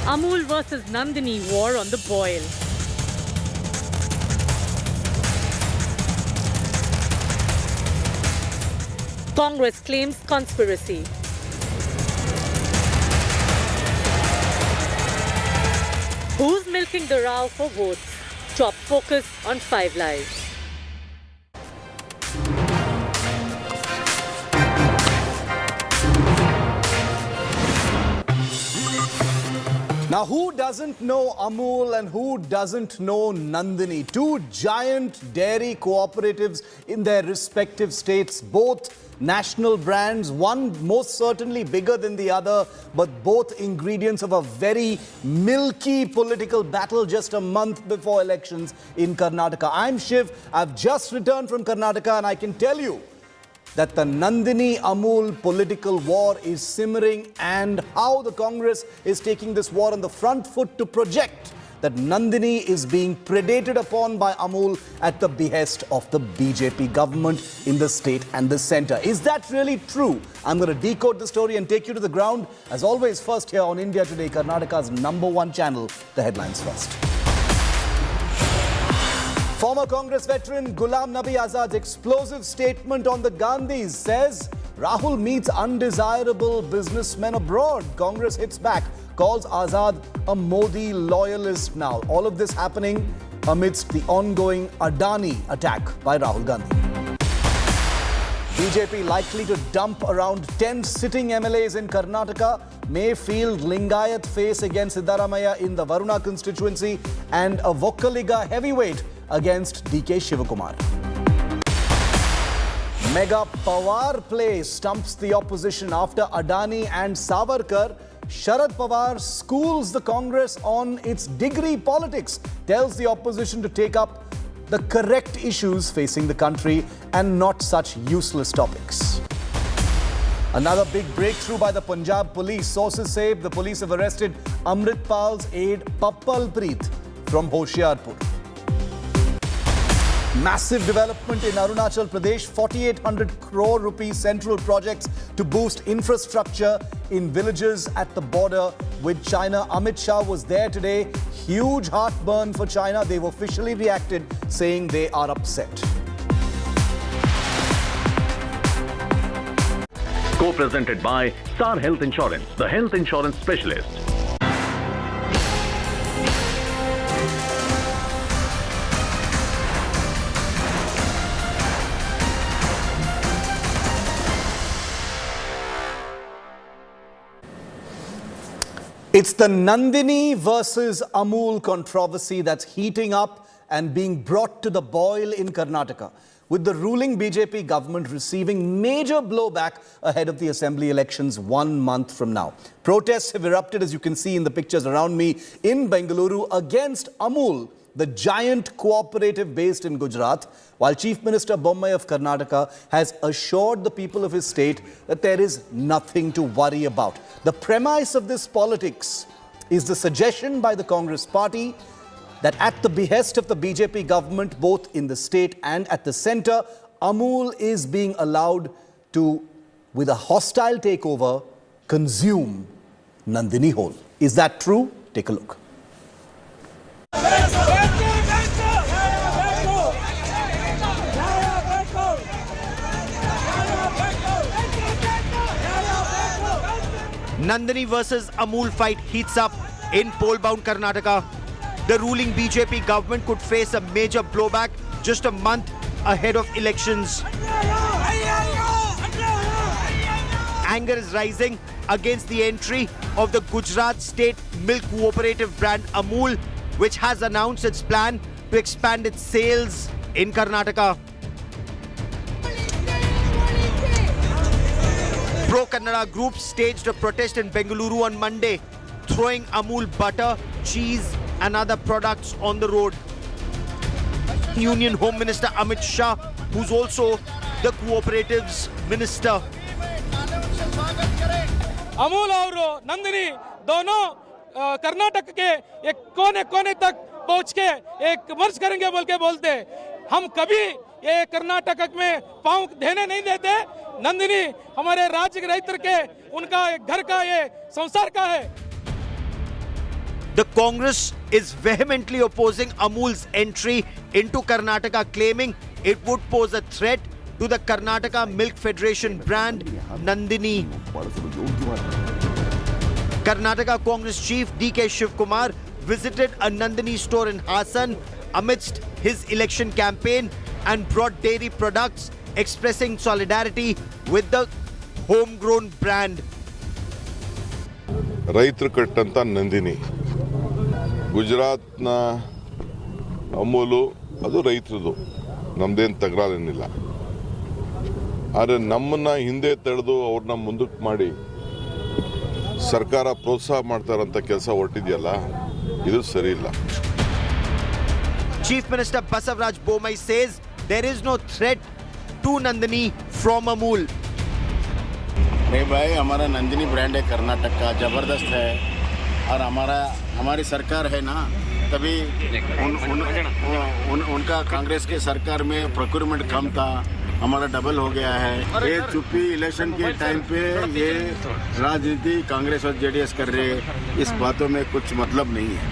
Amul versus Nandini war on the boil. Congress claims conspiracy. Who's milking the row for votes? Top focus on 5 Lives. Now, who doesn't know Amul and who doesn't know Nandini? Two giant dairy cooperatives in their respective states, both national brands, one most certainly bigger than the other, but both ingredients of a very milky political battle just a month before elections in Karnataka. I'm Shiv. I've just returned from Karnataka and I can tell you that the Nandini-Amul political war is simmering and how the Congress is taking this war on the front foot to project that Nandini is being predated upon by Amul at the behest of the BJP government in the state and the centre. Is that really true? I'm going to decode the story and take you to the ground. As always, first here on India Today, Karnataka's #1 channel, the headlines first. Former Congress veteran Ghulam Nabi Azad's explosive statement on the Gandhis says Rahul meets undesirable businessmen abroad. Congress hits back, calls Azad a Modi loyalist now. All of this happening amidst the ongoing Adani attack by Rahul Gandhi. BJP likely to dump around 10 sitting MLAs in Karnataka. May field Lingayat face against Siddaramaiah in the Varuna constituency and a Vokkaliga heavyweight against DK Shivakumar. Mega Pawar play stumps the opposition after Adani and Savarkar. Sharad Pawar schools the Congress on its degree politics, tells the opposition to take up the correct issues facing the country and not such useless topics. Another big breakthrough by the Punjab police. Sources say the police have arrested Amritpal's aide Pappal Preet from Hoshiarpur. Massive development in Arunachal Pradesh, 4,800 crore rupee central projects to boost infrastructure in villages at the border with China. Amit Shah was there today. Huge heartburn for China. They've officially reacted, saying they are upset. Co-presented by Star Health Insurance, the health insurance specialist. It's the Nandini versus Amul controversy that's heating up and being brought to the boil in Karnataka, with the ruling BJP government receiving major blowback ahead of the assembly elections 1 month from now. Protests have erupted, as you can see in the pictures around me, in Bengaluru against Amul, the giant cooperative based in Gujarat, while Chief Minister Bommai of Karnataka has assured the people of his state that there is nothing to worry about. The premise of this politics is the suggestion by the Congress party that at the behest of the BJP government, both in the state and at the centre, Amul is being allowed to, with a hostile takeover, consume Nandini whole. Is that true? Take a look. Nandini versus Amul fight heats up in poll-bound Karnataka. The ruling BJP government could face a major blowback just a month ahead of elections. Anger is rising against the entry of the Gujarat state milk cooperative brand Amul, which has announced its plan to expand its sales in Karnataka. Pro-Kannada groups staged a protest in Bengaluru on Monday, throwing Amul butter, cheese and other products on the road. Union Home Minister Amit Shah, who's also the cooperatives minister. Amul और नंदिनी दोनों कर्नाटक के एक कोने कोने तक पहुंच के एक मर्ज करेंगे बोल के बोलते, हम कभी ये कर्नाटक में पांव देने नहीं देते। नंदिनी हमारे राज्य के रैतर के उनका घर का ये संसार का है। The Congress is vehemently opposing Amul's entry into Karnataka, claiming it would pose a threat to the Karnataka Milk Federation brand Nandini. Karnataka Congress Chief D.K. Shiv Kumar visited a Nandini store in Hassan amidst his election campaign and brought dairy products, expressing solidarity with the homegrown brand. ರೈತರು ಕಟ್ಟಂತ ನಂದಿನಿ ಗುಜರಾತ್ನ ಅಮೂಲು ಅದು ರೈತರದು ನಮ್ದೇನು ತಕರಾರೇನಿಲ್ಲ ಆದರೆ ನಮ್ಮನ್ನ ಹಿಂದೆ ತಡೆದು ಅವ್ರನ್ನ ಮುಂದಕ್ಕೆ ಮಾಡಿ ಸರ್ಕಾರ ಪ್ರೋತ್ಸಾಹ ಮಾಡ್ತಾರಂತ ಕೆಲಸ ಹೊರಟಿದೆಯಲ್ಲ ಇದು ಸರಿ ಇಲ್ಲ. Chief Minister Basavaraj Bommai says there is no threat to Nandini from Amul. अरे भाई हमारा नंदिनी ब्रांड है कर्नाटक का, ज़बरदस्त है और हमारी सरकार है ना, तभी उनका कांग्रेस के सरकार में प्रोक्योरमेंट कम था, हमारा डबल हो गया है. ये चुप्पी इलेक्शन के टाइम पे ये राजनीति कांग्रेस और जेडीएस कर रहे हैं, इस बातों में कुछ मतलब नहीं है.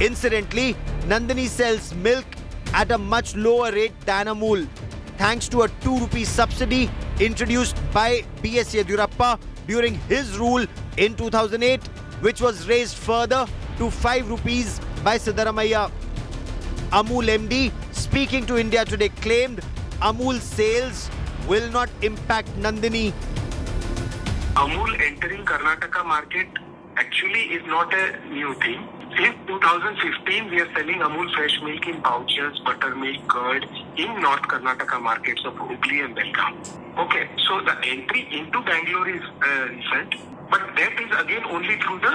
Incidentally, Nandini sells milk at a much lower rate than Amul, thanks to a 2 rupee subsidy introduced by B.S. Yediyurappa during his rule in 2008, which was raised further to 5 rupees by Siddaramaiah. Amul MD, speaking to India Today, claimed Amul sales will not impact Nandini. Amul entering Karnataka market actually is not a new thing. Since 2015, we are selling Amul fresh milk in pouches, buttermilk, curd in North Karnataka markets of Hubli and Belgaum. Okay, so the entry into Bangalore is recent, but that is again only through the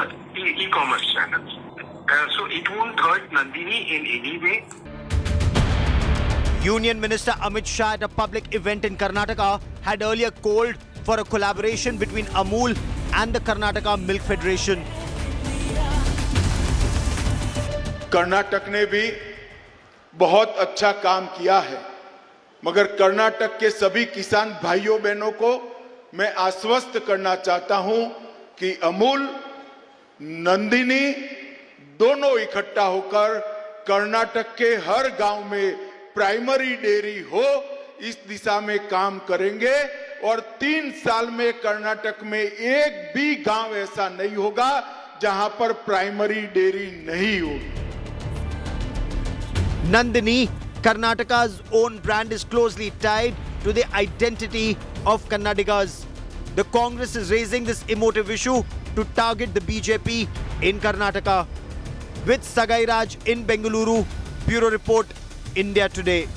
e-commerce channels. So it won't hurt Nandini in any way. Union Minister Amit Shah at a public event in Karnataka had earlier called for a collaboration between Amul and the Karnataka Milk Federation. Karnataka ने भी बहुत अच्छा काम किया है, मगर कर्नाटक के सभी किसान भाइयों बहनों को मैं आश्वस्त करना चाहता हूं कि अमूल नंदिनी दोनों इकट्ठा होकर कर्नाटक के हर गांव में प्राइमरी डेयरी हो, इस दिशा में काम करेंगे और 3 साल में कर्नाटक में एक भी गांव ऐसा नहीं होगा जहां पर प्राइमरी डेयरी नहीं होगी. Nandini, Karnataka's own brand, is closely tied to the identity of Kannadigas. The Congress is raising this emotive issue to target the BJP in Karnataka. With Sagai Raj in Bengaluru, Bureau Report, India Today.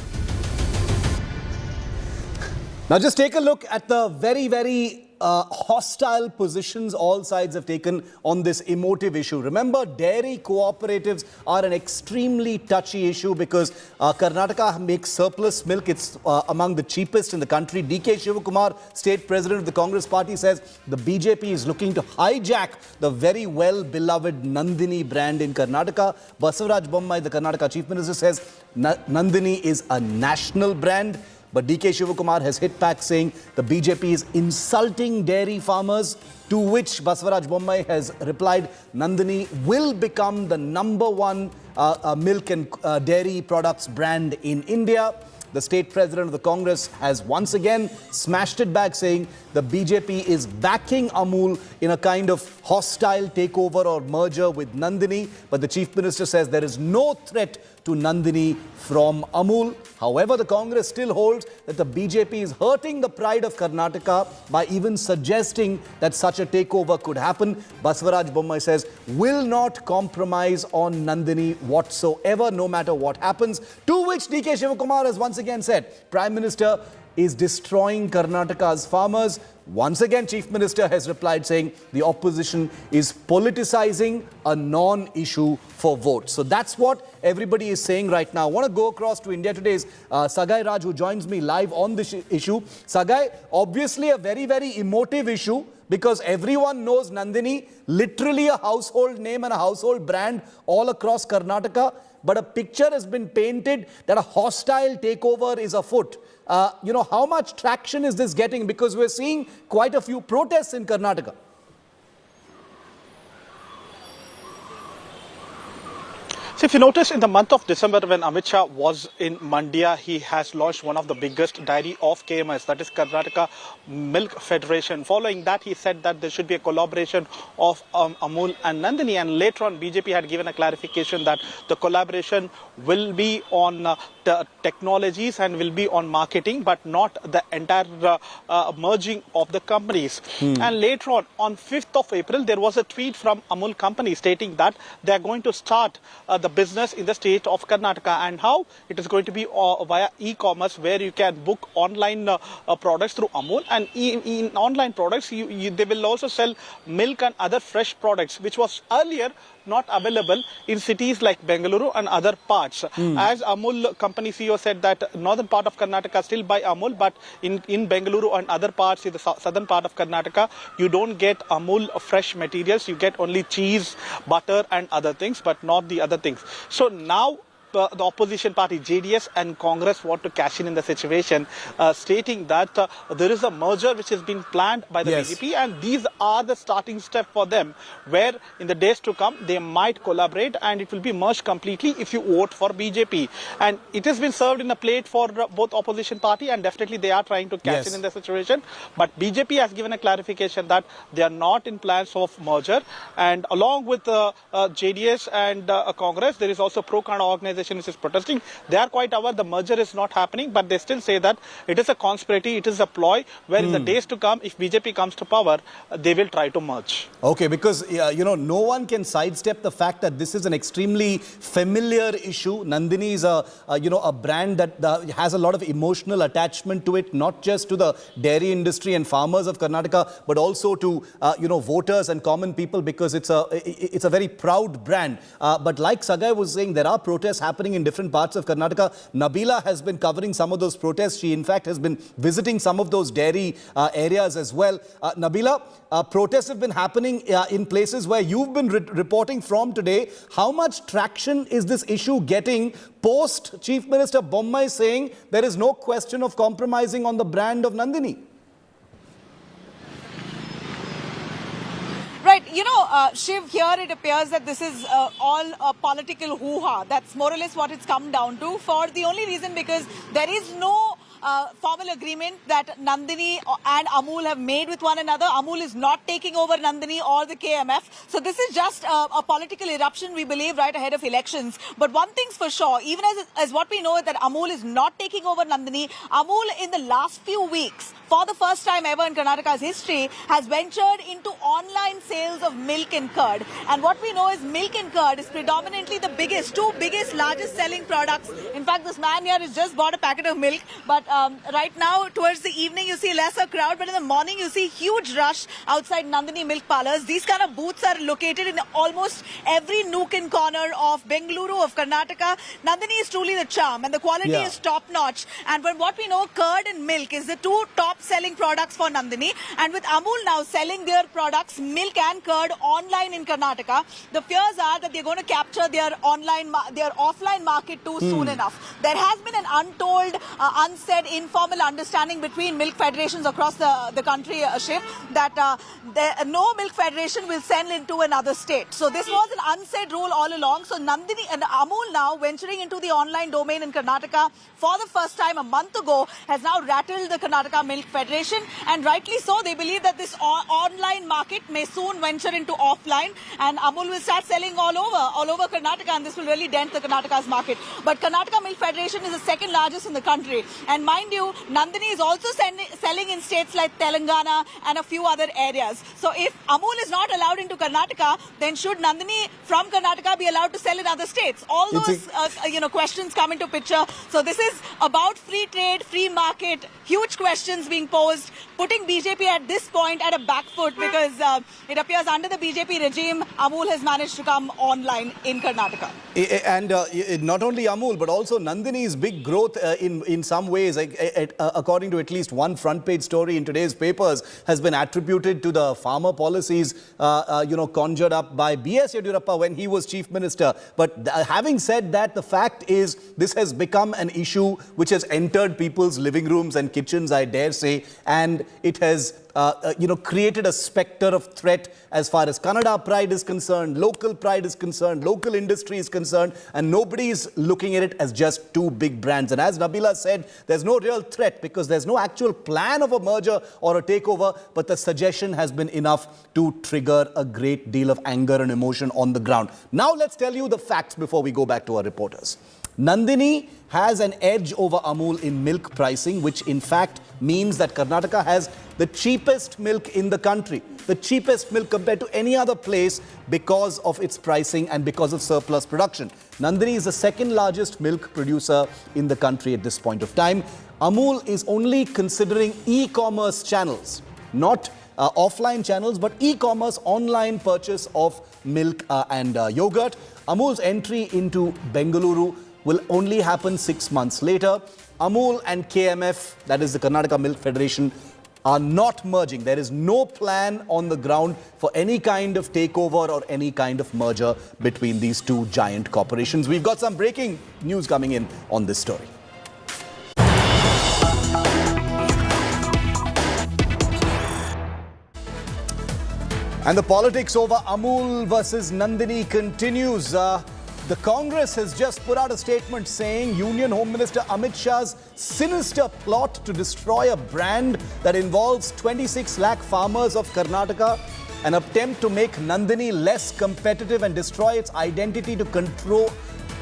Now just take a look at the very hostile positions all sides have taken on this emotive issue. Remember, dairy cooperatives are an extremely touchy issue because Karnataka makes surplus milk. It's among the cheapest in the country. D.K. Shivakumar, state president of the Congress party, says the BJP is looking to hijack the very well-beloved Nandini brand in Karnataka. Basavaraj Bommai, the Karnataka chief minister, says Nandini is a national brand. But D.K. Shivakumar has hit back saying the BJP is insulting dairy farmers, to which Basavaraj Bommai has replied, Nandini will become the #1 milk and dairy products brand in India. The state president of the Congress has once again smashed it back, saying the BJP is backing Amul in a kind of hostile takeover or merger with Nandini. But the chief minister says there is no threat to Nandini from Amul. However, the Congress still holds that the BJP is hurting the pride of Karnataka by even suggesting that such a takeover could happen. Basavaraj Bommai says will not compromise on Nandini whatsoever, no matter what happens. To which D.K. Shivakumar has once again said, Prime Minister is destroying Karnataka's farmers. Once again, Chief Minister has replied saying the opposition is politicizing a non-issue for votes. So that's what everybody is saying right now. I want to go across to India Today's Sagai Raj, who joins me live on this issue. Sagai, obviously a very emotive issue because everyone knows Nandini, literally a household name and a household brand all across Karnataka. But a picture has been painted that a hostile takeover is afoot. How much traction is this getting? Because we're seeing quite a few protests in Karnataka. So if you notice, in the month of December, when Amit Shah was in Mandia, he has launched one of the biggest dairy of KMS, that is Karnataka Milk Federation. Following that, he said that there should be a collaboration of Amul and Nandini, and later on BJP had given a clarification that the collaboration will be on the technologies and will be on marketing, but not the entire merging of the companies. And later on 5th of April, there was a tweet from Amul company stating that they are going to start the business in the state of Karnataka, and how it is going to be via e-commerce, where you can book online products through Amul, and in online products they will also sell milk and other fresh products, which was earlier not available in cities like Bengaluru and other parts. As Amul company CEO said that northern part of Karnataka still buy Amul, but in Bengaluru and other parts in the southern part of Karnataka, you don't get Amul fresh materials. You get only cheese, butter and other things, but not the other things. So now the opposition party, JDS and Congress, want to cash in the situation, stating that there is a merger which has been planned by the BJP, and these are the starting step for them, where in the days to come they might collaborate and it will be merged completely if you vote for BJP. And it has been served in a plate for both opposition party, and definitely they are trying to cash in the situation. But BJP has given a clarification that they are not in plans of merger, and along with JDS and Congress, there is also pro-Kannada organization which is protesting. They are quite aware the merger is not happening, but they still say that it is a conspiracy, it is a ploy, where in the days to come, if BJP comes to power, they will try to merge. Okay, because, no one can sidestep the fact that this is an extremely familiar issue. Nandini is a brand that has a lot of emotional attachment to it, not just to the dairy industry and farmers of Karnataka, but also to, voters and common people, because it's a very proud brand. But like Sagai was saying, there are protests happening in different parts of Karnataka. Nabila has been covering some of those protests. She, in fact, has been visiting some of those dairy areas as well. Nabila, protests have been happening in places where you've been reporting from today. How much traction is this issue getting post Chief Minister Bommai saying there is no question of compromising on the brand of Nandini? Right, Shiv, here it appears that this is all a political hoo-ha. That's more or less what it's come down to, for the only reason because there is no formal agreement that Nandini and Amul have made with one another. Amul is not taking over Nandini or the KMF. So this is just a political eruption, we believe, right ahead of elections. But one thing's for sure, even as what we know is that Amul is not taking over Nandini. Amul, in the last few weeks, for the first time ever in Karnataka's history, has ventured into online sales of milk and curd. And what we know is milk and curd is predominantly the two biggest, largest selling products. In fact, this man here has just bought a packet of milk, but right now, towards the evening, you see lesser crowd, but in the morning, you see huge rush outside Nandini milk parlors. These kind of booths are located in almost every nook and corner of Bengaluru, of Karnataka. Nandini is truly the charm, and the quality is top-notch. And from what we know, curd and milk is the two top-selling products for Nandini. And with Amul now selling their products, milk and curd, online in Karnataka, the fears are that they're going to capture their offline market too soon enough. There has been an untold, unsaid, informal understanding between milk federations across the country, Shiv, that no milk federation will sell into another state. So this was an unsaid rule all along. So Nandini and Amul now venturing into the online domain in Karnataka for the first time a month ago has now rattled the Karnataka Milk Federation, and rightly so. They believe that this online market may soon venture into offline, and Amul will start selling all over Karnataka, and this will really dent the Karnataka's market. But Karnataka Milk Federation is the second largest in the country, and mind you, Nandini is also selling in states like Telangana and a few other areas. So if Amul is not allowed into Karnataka, then should Nandini from Karnataka be allowed to sell in other states? All those questions come into picture. So this is about free trade, free market, huge questions being posed, putting BJP at this point at a back foot, because it appears under the BJP regime, Amul has managed to come online in Karnataka. And not only Amul, but also Nandini's big growth in some ways, according to at least one front page story in today's papers, has been attributed to the farmer policies, conjured up by B.S. Yediyurappa when he was chief minister. But having said that, the fact is this has become an issue which has entered people's living rooms and kitchens, I dare say, and it has created a specter of threat as far as Kannada pride is concerned, local pride is concerned, local industry is concerned, and nobody is looking at it as just two big brands. And as Nabila said, there's no real threat because there's no actual plan of a merger or a takeover, but the suggestion has been enough to trigger a great deal of anger and emotion on the ground. Now let's tell you the facts before we go back to our reporters. Nandini has an edge over Amul in milk pricing, which in fact means that Karnataka has the cheapest milk in the country, the cheapest milk compared to any other place because of its pricing and because of surplus production. Nandini is the second largest milk producer in the country at this point of time. Amul is only considering e-commerce channels, not offline channels, but e-commerce online purchase of milk and yogurt. Amul's entry into Bengaluru will only happen 6 months later. Amul and KMF, that is the Karnataka Milk Federation, are not merging. There is no plan on the ground for any kind of takeover or any kind of merger between these two giant corporations. We've got some breaking news coming in on this story. And the politics over Amul versus Nandini continues. The Congress has just put out a statement saying Union Home Minister Amit Shah's sinister plot to destroy a brand that involves 26 lakh farmers of Karnataka, an attempt to make Nandini less competitive and destroy its identity to control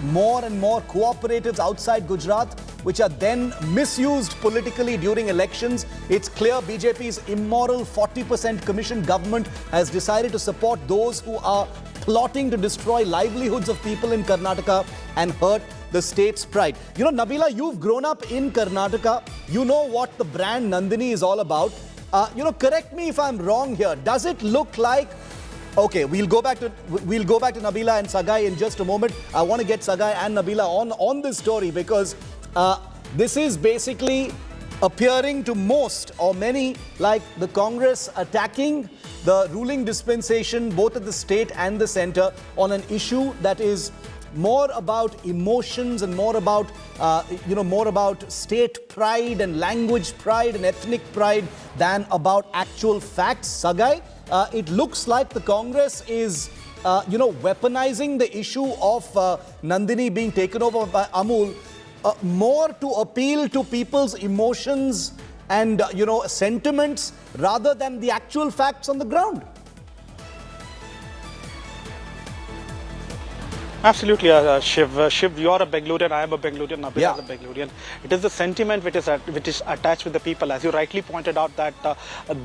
more and more cooperatives outside Gujarat, which are then misused politically during elections. It's clear BJP's immoral 40% commission government has decided to support those who are plotting to destroy livelihoods of people in Karnataka and hurt the state's pride. You know, Nabila, you've grown up in Karnataka. You know what the brand Nandini is all about. Correct me if I'm wrong here. Does it look like... Okay, we'll go back to Nabila and Sagai in just a moment. I want to get Sagai and Nabila on this story because this is basically appearing to most or many like the Congress attacking the ruling dispensation, both at the state and the center, on an issue that is more about emotions and more about state pride and language pride and ethnic pride than about actual facts. Sagai, it looks like the Congress is weaponizing the issue of Nandini being taken over by Amul more to appeal to people's emotions and sentiments rather than the actual facts on the ground. Absolutely, Shiv, you are a Bengalurian, I am a Bengalurian, Nabila is a Bengalurian. It is the sentiment which is attached with the people. As you rightly pointed out that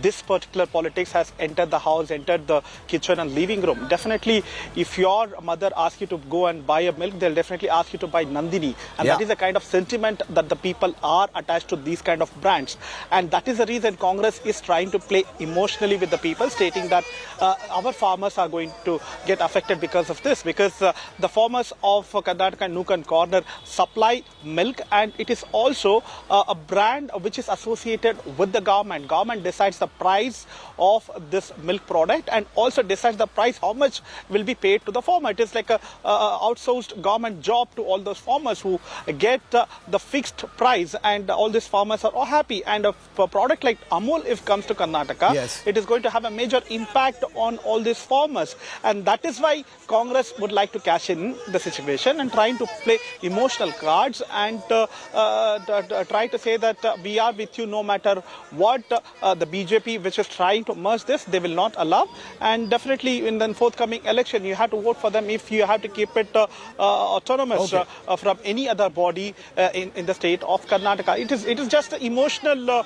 this particular politics has entered the house, entered the kitchen and living room. Definitely, if your mother asks you to go and buy a milk, they'll definitely ask you to buy Nandini. And that is the kind of sentiment that the people are attached to these kind of brands. And that is the reason Congress is trying to play emotionally with the people, stating that our farmers are going to get affected because of this, because the farmers of Karnataka Nook and Corner supply milk, and it is also a brand which is associated with the government. Government decides the price of this milk product and also decides the price, how much will be paid to the farmer. It is like a outsourced government job to all those farmers who get the fixed price, and all these farmers are all happy. And a product like Amul, if comes to Karnataka, it is going to have a major impact on all these farmers, and that is why Congress would like to cash in the situation and trying to play emotional cards and try to say that we are with you no matter what. The BJP, which is trying to merge this, they will not allow, and definitely in the forthcoming election you have to vote for them if you have to keep it autonomous from any other body in the state of Karnataka. It is just an emotional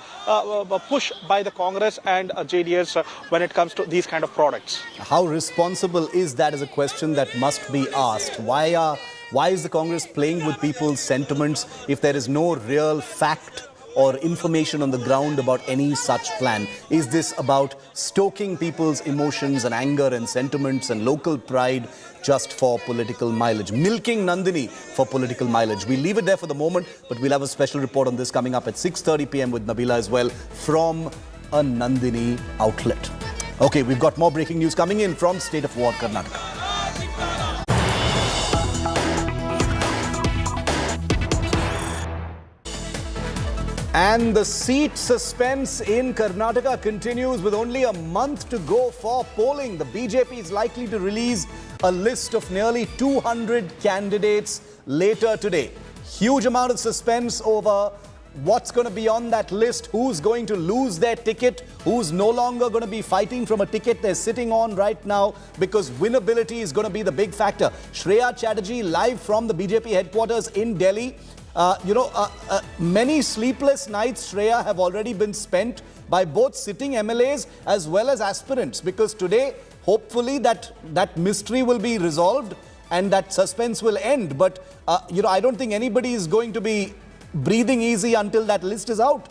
push by the Congress and JDS when it comes to these kind of products. How responsible is that is a question that must be asked. Why is the Congress playing with people's sentiments if there is no real fact or information on the ground about any such plan? Is this about stoking people's emotions and anger and sentiments and local pride just for political mileage? Milking Nandini for political mileage. We'll leave it there for the moment, but we'll have a special report on this coming up at 6:30 p.m. with Nabila as well from a Nandini outlet. Okay, we've got more breaking news coming in from State of War, Karnataka. And the seat suspense in Karnataka continues with only a month to go for polling. The BJP is likely to release a list of nearly 200 candidates later today. Huge amount of suspense over what's going to be on that list, who's going to lose their ticket, who's no longer going to be fighting from a ticket they're sitting on right now, because winnability is going to be the big factor. Shreya Chatterjee live from the BJP headquarters in Delhi. Many sleepless nights, Shreya, have already been spent by both sitting MLAs as well as aspirants, because today, hopefully, that mystery will be resolved and that suspense will end. But, I don't think anybody is going to be breathing easy until that list is out.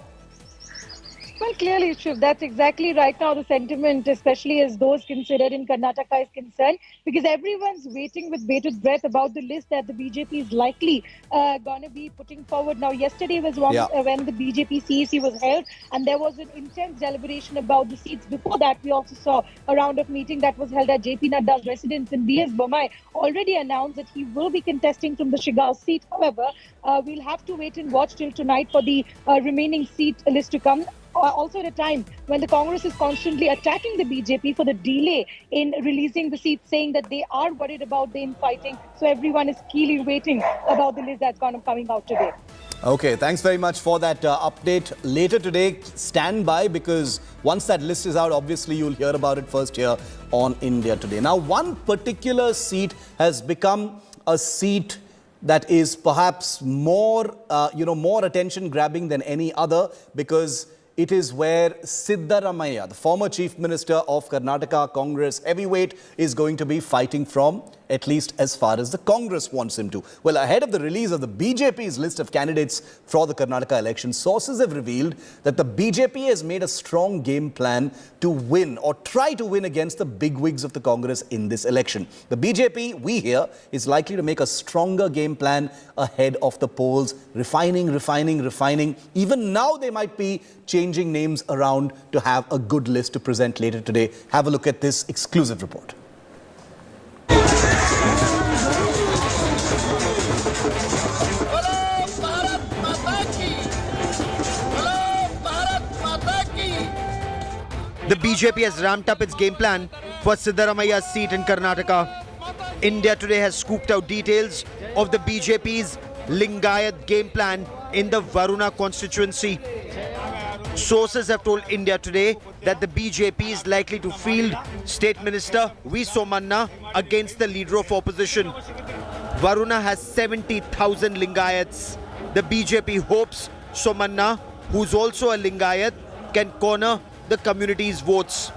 Well, clearly, Shiv, that's exactly right now the sentiment, especially as those considered in Karnataka is concerned, because everyone's waiting with bated breath about the list that the BJP is likely going to be putting forward. Now, yesterday was when the BJP CEC was held, and there was an intense deliberation about the seats. Before that, we also saw a round of meeting that was held at JP Nadda's residence, and B.S. Bommai already announced that he will be contesting from the Shigaon seat. However, we'll have to wait and watch till tonight for the remaining seat list to come. Also at a time when the Congress is constantly attacking the BJP for the delay in releasing the seats, saying that they are worried about the infighting. So everyone is keenly waiting about the list that's coming out today. Okay, thanks very much for that update. Later today, stand by, because once that list is out, obviously you'll hear about it first here on India Today. Now, one particular seat has become a seat that is perhaps more, more attention-grabbing than any other, because it is where Siddaramaiah, the former Chief Minister of Karnataka, Congress heavyweight, is going to be fighting from, at least as far as the Congress wants him to. Well, ahead of the release of the BJP's list of candidates for the Karnataka election, sources have revealed that the BJP has made a strong game plan to win, or try to win, against the bigwigs of the Congress in this election. The BJP, we hear, is likely to make a stronger game plan ahead of the polls, refining. Even now, they might be changing names around to have a good list to present later today. Have a look at this exclusive report. The BJP has ramped up its game plan for Siddaramaiah's seat in Karnataka. India Today has scooped out details of the BJP's Lingayat game plan in the Varuna constituency. Sources have told India Today that the BJP is likely to field State Minister V. Somanna against the leader of opposition. Varuna has 70,000 Lingayats. The BJP hopes Somanna, who's also a Lingayat, can corner the community's votes.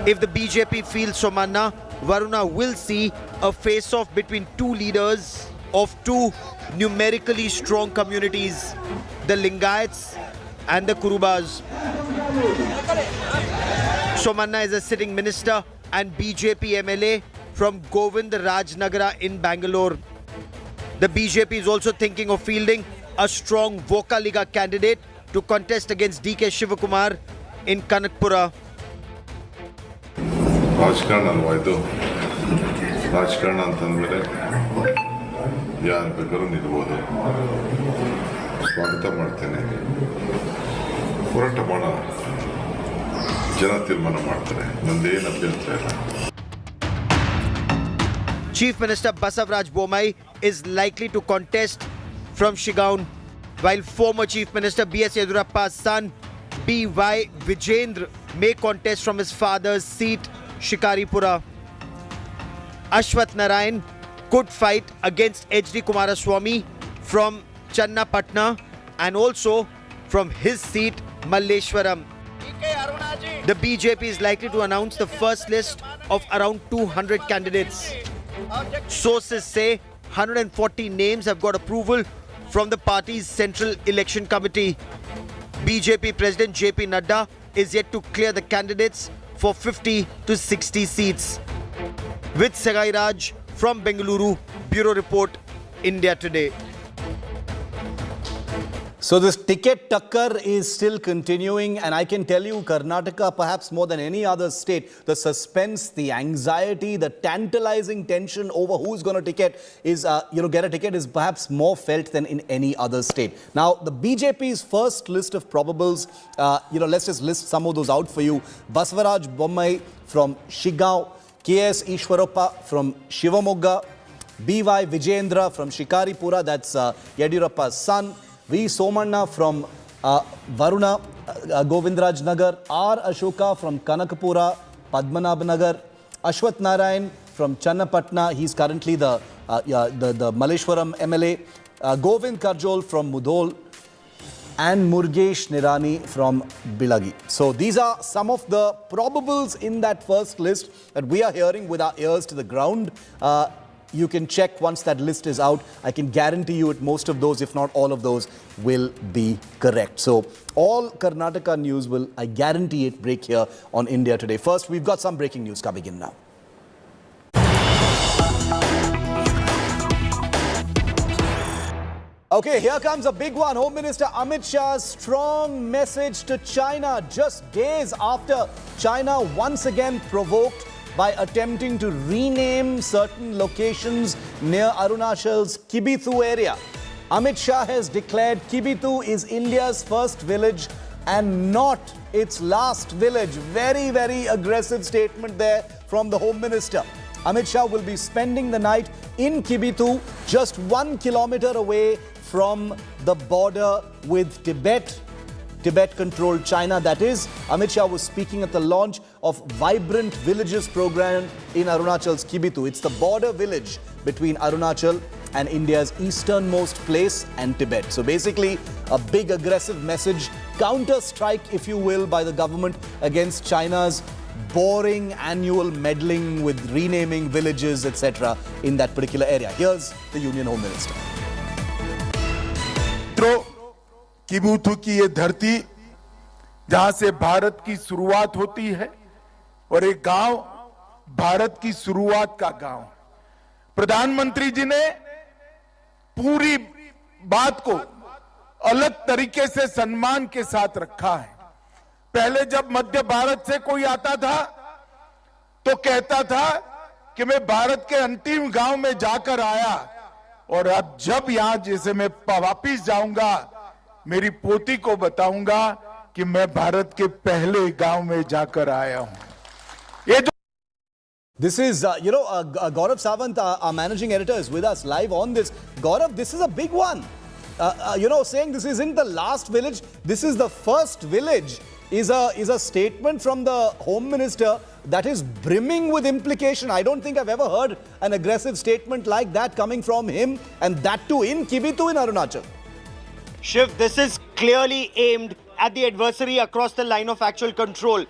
If the BJP fields Somanna, Varuna will see a face-off between two leaders of two numerically strong communities, the Lingayats and the Kurubas. Somanna is a sitting minister and BJP MLA from Govind Rajnagara in Bangalore. The BJP is also thinking of fielding a strong Vokaliga candidate to contest against DK Shivakumar in Kanakpura. ರಾಜಕಾರಣ ಅಲ್ವಾ ಇದು? ರಾಜಕಾರಣ ಅಂತಂದ್ರೆ ಯಾರು ಬೇಕಾದ್ರೂ ನಿಲ್ಬೋದು. ಸ್ವಾಗತ ಮಾಡ್ತೇನೆ. ಹೋರಾಟ ಮಾಡೋಣ. ಜನ ತೀರ್ಮಾನ ಮಾಡ್ತಾರೆ. ನಂದೇನು ಅಭ್ಯಂತರ ಇಲ್ಲ. Chief Minister Basavaraj Bommai is likely to contest from Shigaon, while former Chief Minister B.S. Yedurappa's son B.Y. Vijendra may contest from his father's seat, Shikaripura. Ashwath Narayan could fight against H.D. Kumaraswamy from Channapatna and also from his seat, Malleshwaram. The BJP is likely to announce the first list of around 200 candidates. Sources say 140 names have got approval from the party's Central Election Committee. BJP President JP Nadda is yet to clear the candidates for 50 to 60 seats. With Sagai Raj from Bengaluru, Bureau Report, India Today. So this ticket tucker is still continuing, and I can tell you Karnataka, perhaps more than any other state, the suspense, the anxiety, the tantalizing tension over who's going to get a ticket is perhaps more felt than in any other state. Now, the BJP's first list of probables, let's just list some of those out for you. Basavaraj Bommai from Shigaon, K.S. Ishwarappa from Shivamogga, B.Y. Vijayendra from Shikaripura, that's Yediyurappa's son, V. Somanna from Varuna, Govindraj Nagar, R. Ashoka from Kanakapura, Padmanabh Nagar, Ashwath Narayan from Channapatna, he's currently the Malleshwaram MLA, Govind Karjol from Mudhol, and Murgesh Nirani from Bilagi. So these are some of the probables in that first list that we are hearing with our ears to the ground. You can check once that list is out. I can guarantee you that most of those, if not all of those, will be correct. So all Karnataka news will, I guarantee it, break here on India Today. First, we've got some breaking news coming in now. Okay, here comes a big one. Home Minister Amit Shah's strong message to China just days after China once again provoked by attempting to rename certain locations near Arunachal's Kibithu area. Amit Shah has declared Kibithu is India's first village and not its last village. Very, very aggressive statement there from the Home Minister. Amit Shah will be spending the night in Kibithu, just 1 kilometer away from the border with Tibet. Tibet-controlled China, that is. Amit Shah was speaking at the launch of Vibrant Villages program in Arunachal's Kibithu. It's the border village between Arunachal and India's easternmost place and Tibet. So basically, a big aggressive message, counter-strike, if you will, by the government against China's boring annual meddling with renaming villages, etc. in that particular area. Here's the Union Home Minister. किबुथु की ये धरती जहां से भारत की शुरुआत होती है और एक गांव भारत की शुरुआत का गांव। प्रधानमंत्री जी ने पूरी बात को अलग तरीके से सम्मान के साथ रखा है। पहले जब मध्य भारत से कोई आता था तो कहता था कि मैं भारत के अंतिम गांव में जाकर आया, और अब जब यहां जैसे मैं वापिस जाऊंगा मेरी पोती को बताऊंगा कि मैं भारत के पहले गांव में जाकर आया हूं। ये जो This is, Gaurav Sawant, our managing editor, is with us live on this. Gaurav, this is a big one. Saying this isn't the last village, this is the first village, is a statement from the Home Minister that is brimming with implication. I don't think I've ever heard an aggressive statement like that coming from him, and that too in Kibithu in Arunachal. Shiv, this is clearly aimed at the adversary across the line of actual control.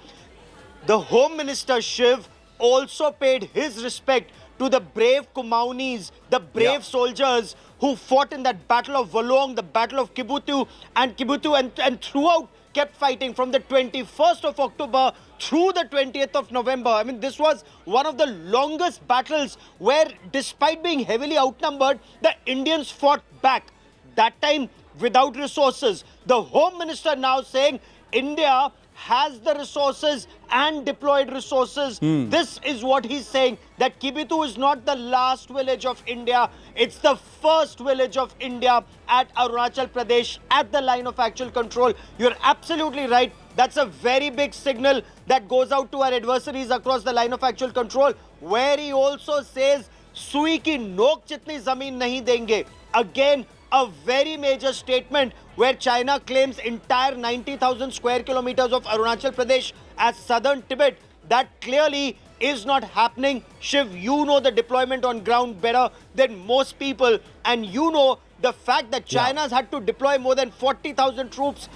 The Home Minister, Shiv, also paid his respect to the brave Kumaunis, the brave soldiers who fought in that Battle of Wolong, the Battle of Kibithu and throughout kept fighting from the 21st of October through the 20th of November. I mean, this was one of the longest battles where, despite being heavily outnumbered, the Indians fought back. That time, without resources. The Home Minister now saying India has the resources and deployed resources. This is what he's saying, that Kibithu is not the last village of India. It's the first village of India at Arunachal Pradesh, at the line of actual control. You're absolutely right. That's a very big signal that goes out to our adversaries across the line of actual control, where he also says, Sui ki nok jitni zameen nahi denge. Again, a very major statement where China claims entire 90,000 square kilometers of Arunachal Pradesh as southern Tibet. That clearly is not happening. Shiv, you know the deployment on ground better than most people, and you know the fact that China's had to deploy more than 40,000 troops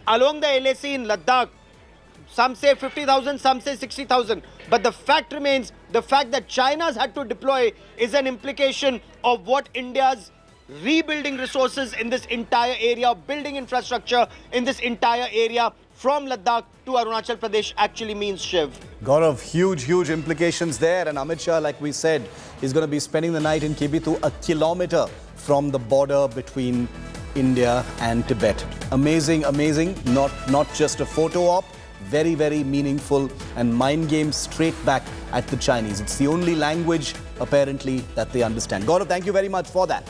along the LAC in Ladakh. Some say 50,000, some say 60,000. But the fact remains, the fact that China's had to deploy is an implication of what India's rebuilding resources in this entire area, building infrastructure in this entire area from Ladakh to Arunachal Pradesh actually means, Shiv. Gaurav, huge implications there. And Amit Shah, like we said, is going to be spending the night in Kibithu, a kilometer from the border between India and Tibet. Amazing, amazing. Not just a photo op. Very, very meaningful and mind games straight back at the Chinese. It's the only language, apparently, that they understand. Gaurav, thank you very much for that.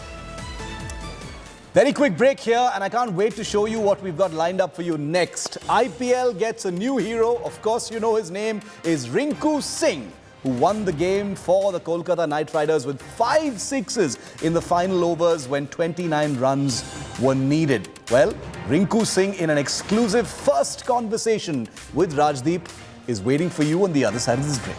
Very quick break here, and I can't wait to show you what we've got lined up for you next. IPL gets a new hero. Of course, you know his name is Rinku Singh, who won the game for the Kolkata Knight Riders with 5 sixes in the final overs when 29 runs were needed. Well, Rinku Singh, in an exclusive first conversation with Rajdeep, is waiting for you on the other side of this break.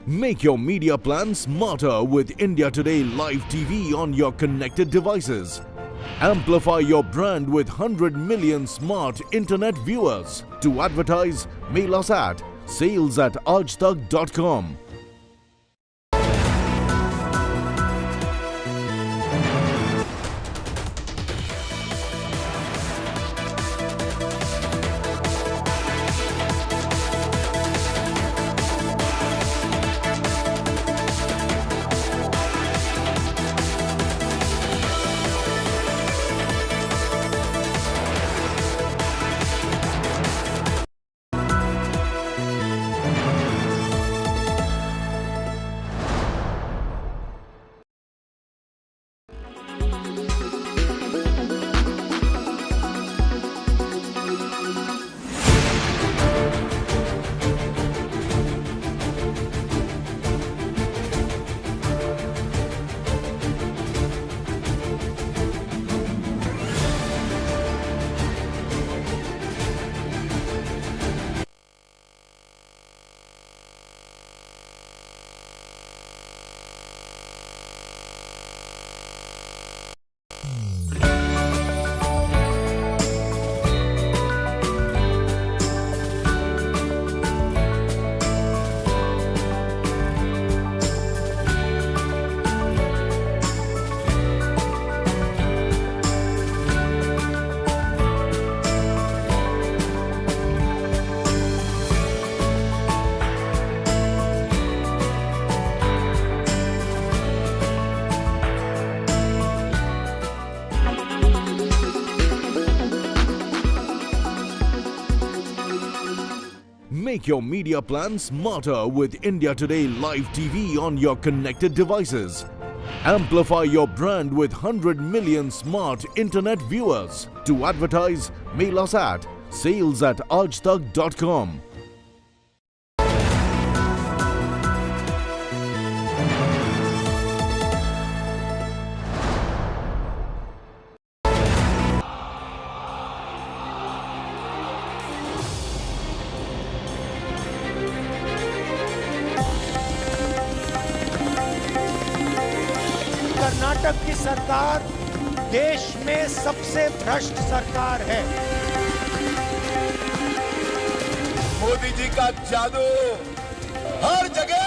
Make your media plan smarter with India Today Live TV on your connected devices. Amplify your brand with 100 million smart internet viewers. To advertise, mail us at sales@aajtak.com. Make your media plan smarter with India Today Live TV on your connected devices. Amplify your brand with 100 million smart internet viewers. To advertise, mail us at sales@aajtak.com. Karnataka की सरकार देश में सबसे भ्रष्ट सरकार है। मोदी जी का जादू हर जगह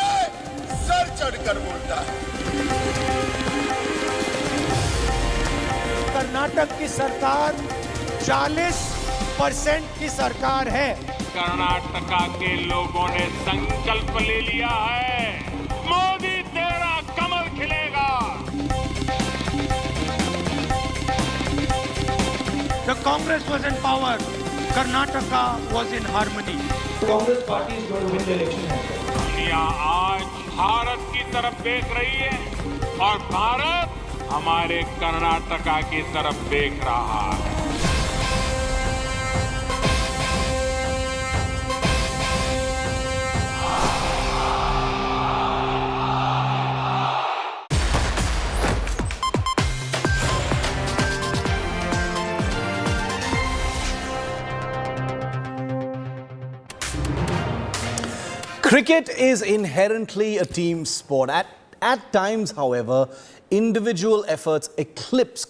सर चढ़कर बोलता है। कर्नाटक की सरकार 40% की सरकार है। कर्नाटका के लोगों ने संकल्प ले लिया है, मोदी तेरा कमल खिलेगा। The Congress was in power. Karnataka was in harmony. Congress party is going to win the election. दुनिया आज भारत की तरफ देख रही है और भारत हमारे कर्नाटका की तरफ देख रहा है। Cricket is inherently a team sport. At times, however, individual efforts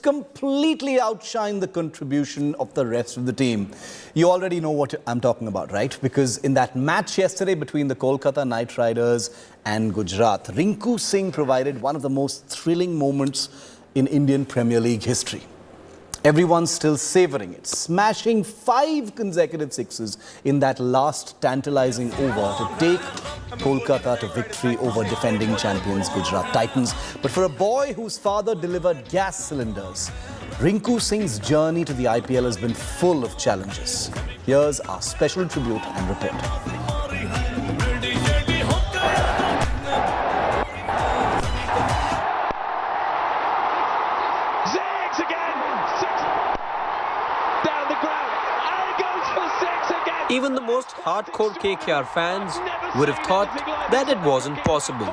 completely outshine the contribution of the rest of the team. You already know what I'm talking about, right? Because in that match yesterday between the Kolkata Knight Riders and Gujarat, Rinku Singh provided one of the most thrilling moments in Indian Premier League history. Everyone's still savouring it, smashing 5 consecutive sixes in that last tantalising over to take Kolkata to victory over defending champions Gujarat Titans. But for a boy whose father delivered gas cylinders, Rinku Singh's journey to the IPL has been full of challenges. Here's our special tribute and report. Even the most hardcore KKR fans would have thought that it wasn't possible.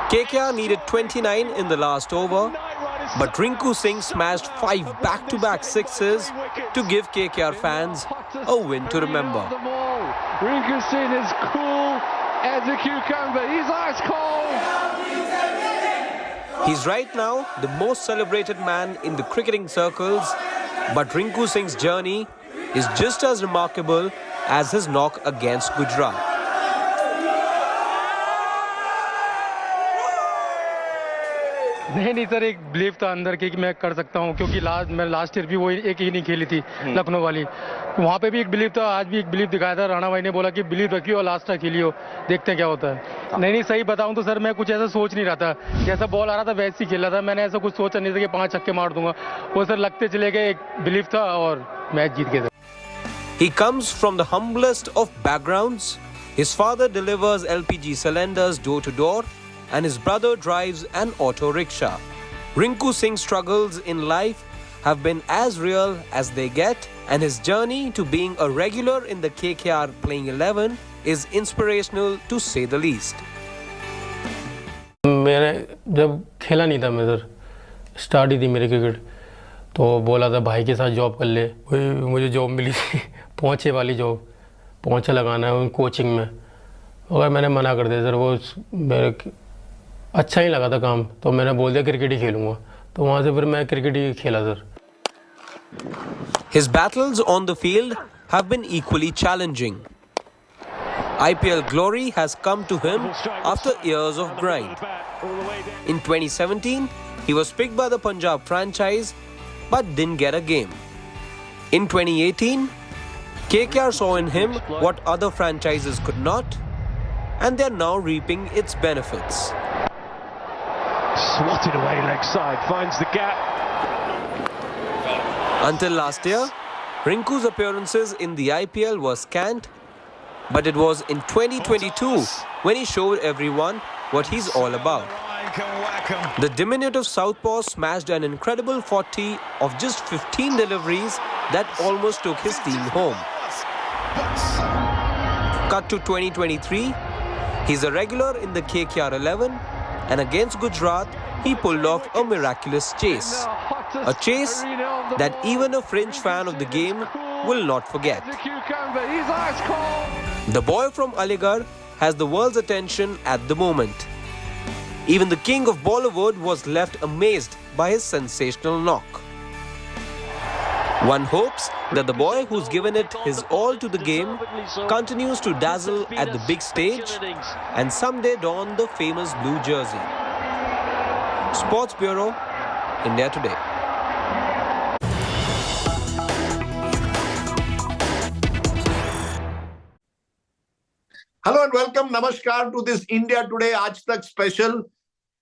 KKR needed 29 in the last over, but Rinku Singh smashed 5 back-to-back sixes to give KKR fans a win to remember. Rinku Singh is cool as a cucumber. He's ice cold. He's right now the most celebrated man in the cricketing circles, but Rinku Singh's journey is just as remarkable as his knock against Gujarat. नहीं sir, एक believe था अंदर की कि मैं कर सकता हूं, क्योंकि मैं लास्ट ईयर भी वो एक ही नहीं खेली थी लखनऊ वाली, वहां पे भी एक बिलीव था, आज भी एक बिलीव दिखाया था। राणा भाई ने बोला कि बिलीव रखियो और लास्ट तक खेलियो, देखते हैं क्या होता है। नहीं सही बताऊं तो सर मैं कुछ ऐसा सोच नहीं रहा था, जैसा बॉल आ रहा था वैसे ही खेला था। मैंने ऐसा कुछ सोचा नहीं था कि 5 छक्के मार दूंगा, वो सर लगते चले गए, एक बिलीव था और मैच जीत गए। He comes from the humblest of backgrounds. His father delivers LPG cylinders door to door, and his brother drives an auto rickshaw. Rinku Singh's struggles in life have been as real as they get, and his journey to being a regular in the KKR playing 11 is inspirational to say the least. मैंने जब खेला नहीं था, मैं sir start ही थी मेरी cricket, तो बोला था भाई के साथ जॉब कर ले। मुझे जॉब मिली थी, पोंछे वाली जॉब, पोंछे लगाना है कोचिंग में, अगर मैंने मना कर दिया सर, वो मेरे अच्छा ही लगा था काम, तो मैंने बोल दिया क्रिकेट ही खेलूंगा, तो वहाँ से फिर मैं क्रिकेट ही खेला sir. His battles on the field have been equally challenging. IPL glory has come to him after years of grind. In 2017, he was picked by the Punjab franchise but didn't get a game. In 2018, KKR saw in him what other franchises could not, and they are now reaping its benefits. Swatted away leg side, finds the gap. Until last year, Rinku's appearances in the IPL were scant, but it was in 2022 when he showed everyone what he's all about. The diminutive southpaw smashed an incredible 40 of just 15 deliveries that almost took his team home. Cut to 2023, he's a regular in the KKR 11, and against Gujarat, he pulled off a miraculous chase. A chase that even a fringe fan of the game will not forget. The boy from Aligarh has the world's attention at the moment. Even the king of Bollywood was left amazed by his sensational knock. One hopes that the boy who's given it his all to the game continues to dazzle at the big stage and someday don the famous blue jersey. Sports Bureau, India Today. Welcome, नमस्कार to this India today आज तक special.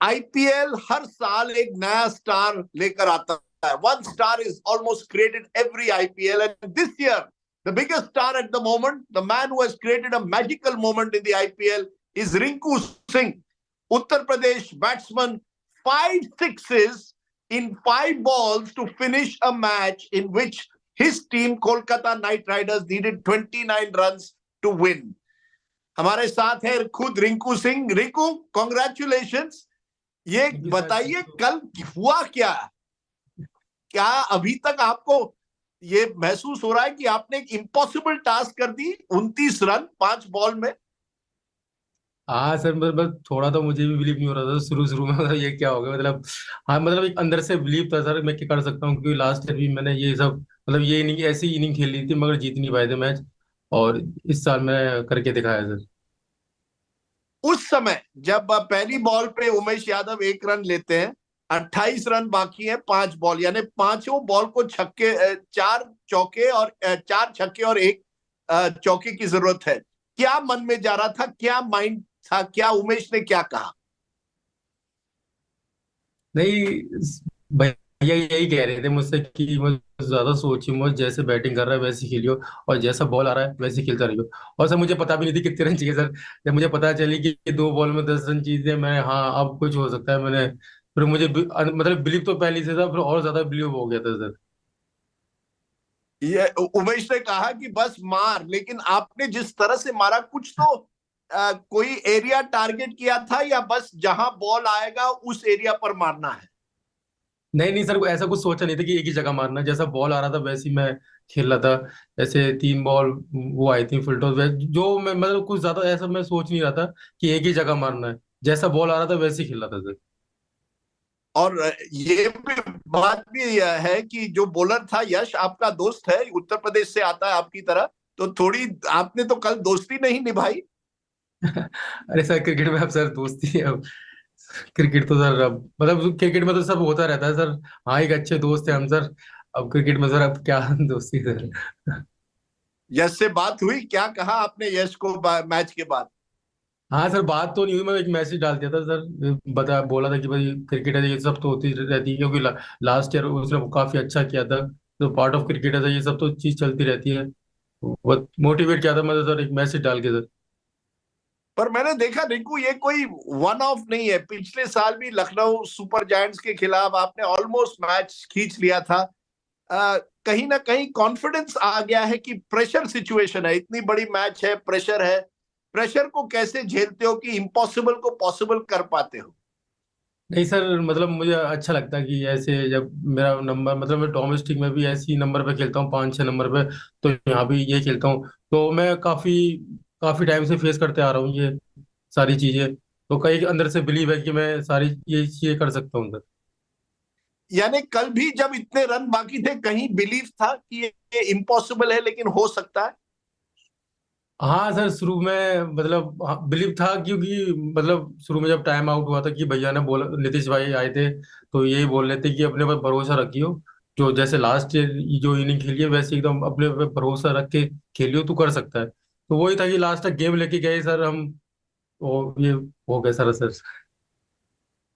IPL हर साल एक नया star लेकर आता है। One star is almost created every IPL, and this year the biggest star at the moment, the man who has created a magical moment in the IPL is Rinku Singh. Uttar Pradesh batsman, 5 sixes in 5 balls to finish a match in which his team Kolkata Knight Riders needed 29 runs to win. हमारे साथ है खुद Rinku Singh. Rinku, congratulations. ये बताइए कल हुआ क्या? क्या अभी तक आपको ये महसूस हो रहा है कि आपने एक इम्पॉसिबल टास्क कर दी? 29 रन 5 बॉल में। हाँ सर, बस थोड़ा तो मुझे भी बिलीव नहीं हो रहा था शुरू शुरू में, मतलब ये क्या हो गया, मतलब हाँ, मतलब एक अंदर से बिलीव था सर, मैं क्या कर सकता हूँ, क्योंकि लास्ट ईयर भी मैंने ये सब, मतलब ये इनिंग ऐसी इनिंग खेल ली थी मगर जीत नहीं पाए थे मैच, और इस साल मैं करके दिखाया सर। उस समय जब पहली बॉल पे उमेश यादव 1 रन लेते हैं, 28 रन बाकी है 5 बॉल, यानी पांचों बॉल को छक्के, 4 चौके और 4 छक्के और 1 चौके की जरूरत है। क्या मन में जा रहा था, क्या माइंड था, क्या उमेश ने क्या कहा? नहीं भैया, यही कह रहे थे मुझसे कि मत ज्यादा सोचियो मत, जैसे बैटिंग कर रहा है वैसे खेलियो, और जैसा बॉल आ रहा है वैसे खेलता रहियो। और सर मुझे पता भी नहीं थी कितने रन चाहिए सर। जब मुझे पता चली कि 2 बॉल में 10 रन चाहिए, मैं हाँ अब कुछ हो सकता है, मैंने फिर मुझे मतलब बिलीव तो पहले से था, फिर और ज्यादा बिलीव हो गया था सर। ये उमेश ने कहा कि बस मार, लेकिन आपने जिस तरह से मारा, कुछ तो कोई एरिया टारगेट किया था या बस जहां बॉल आएगा उस एरिया पर मारना है? नहीं सर, ऐसा कुछ सोचा नहीं था कि एक ही जगह मारना, जैसा बॉल आ रहा था वैसे ही मैं खेल रहा था। जैसे 3 बॉल वो आई थी फुल टॉस, जो मैं मतलब कुछ ज्यादा ऐसा मैं सोच नहीं रहा था कि एक ही जगह मारना है, जैसा बॉल आ रहा था वैसे ही खेल रहा था सर। और ये भी बात भी है कि जो बॉलर था यश, आपका दोस्त है, उत्तर प्रदेश से आता है आपकी तरह, तो थोड़ी आपने तो कल दोस्ती नहीं निभाई। अरे सर, क्रिकेट में अब सर दोस्ती है, अब क्रिकेट तो सर अब मतलब क्रिकेट में तो सब होता रहता है सर। हाँ, एक अच्छे दोस्त है हम सर। अब क्रिकेट में सर अब क्या दोस्ती सर। यश से बात हुई, क्या कहा आपने यश को मैच के बाद? हाँ सर, बात तो नहीं हुई, मैं एक मैसेज डाल दिया था सर, बोला था कि भाई क्रिकेट है, ये सब तो होती रहती है, क्योंकि लास्ट ईयर उसने काफी अच्छा किया था, तो पार्ट ऑफ क्रिकेट है, ये सब तो चीज चलती रहती है। बहुत मोटिवेट किया था मैं सर, एक मैसेज डाल के सर। पर मैंने देखा रिंकू, ये कोई वन ऑफ नहीं है। पिछले साल भी लखनऊ सुपर जायंट्स के खिलाफ आपने ऑलमोस्ट मैच खींच लिया था। कहीं ना कहीं कॉन्फिडेंस आ गया है कि प्रेशर सिचुएशन है, इतनी बड़ी मैच है, प्रेशर है। प्रेशर को कैसे झेलते हो कि इम्पॉसिबल को पॉसिबल कर पाते हो? नहीं सर, मतलब मुझे अच्छा लगता है कि ऐसे जब मेरा नंबर, मतलब मैं डोमेस्टिक में भी ऐसी नंबर पे खेलता हूँ, 5-6 नंबर पे, तो यहाँ भी ये खेलता हूँ, तो मैं काफी काफी टाइम से फेस करते आ रहा हूँ ये सारी चीजें, तो कहीं अंदर से बिलीव है कि मैं सारी ये चीजें कर सकता हूँ सर। यानी कल भी जब इतने रन बाकी थे, कहीं बिलीव था कि ये इम्पॉसिबल है लेकिन हो सकता है? हाँ सर, शुरू में मतलब बिलीव था, क्योंकि मतलब शुरू में जब टाइम आउट हुआ था कि भैया ने बोला, नीतीश भाई आए थे, तो यही बोल रहे थे कि अपने पर भरोसा रखियो, जो जैसे लास्ट जो इनिंग खेली है वैसे एकदम अपने पर भरोसा रख के खेलियो, तू कर सकता है। तो वही था कि लास्ट तक गेम लेके गए सर हम, वो ये हो गया सर।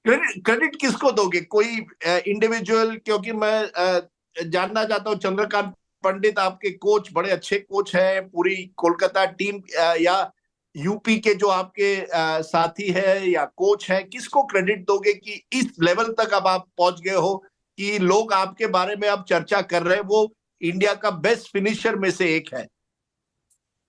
क्रेडिट किसको दोगे? कोई इंडिविजुअल? क्योंकि मैं जानना चाहता हूँ, चंद्रकांत पंडित आपके कोच, बड़े अच्छे कोच हैं, पूरी कोलकाता टीम, या यूपी के जो आपके साथी है या कोच हैं, किसको क्रेडिट दोगे कि इस लेवल तक अब आप पहुंच गए हो कि लोग आपके बारे में अब चर्चा कर रहे हैं, वो इंडिया का बेस्ट फिनिशर में से एक है?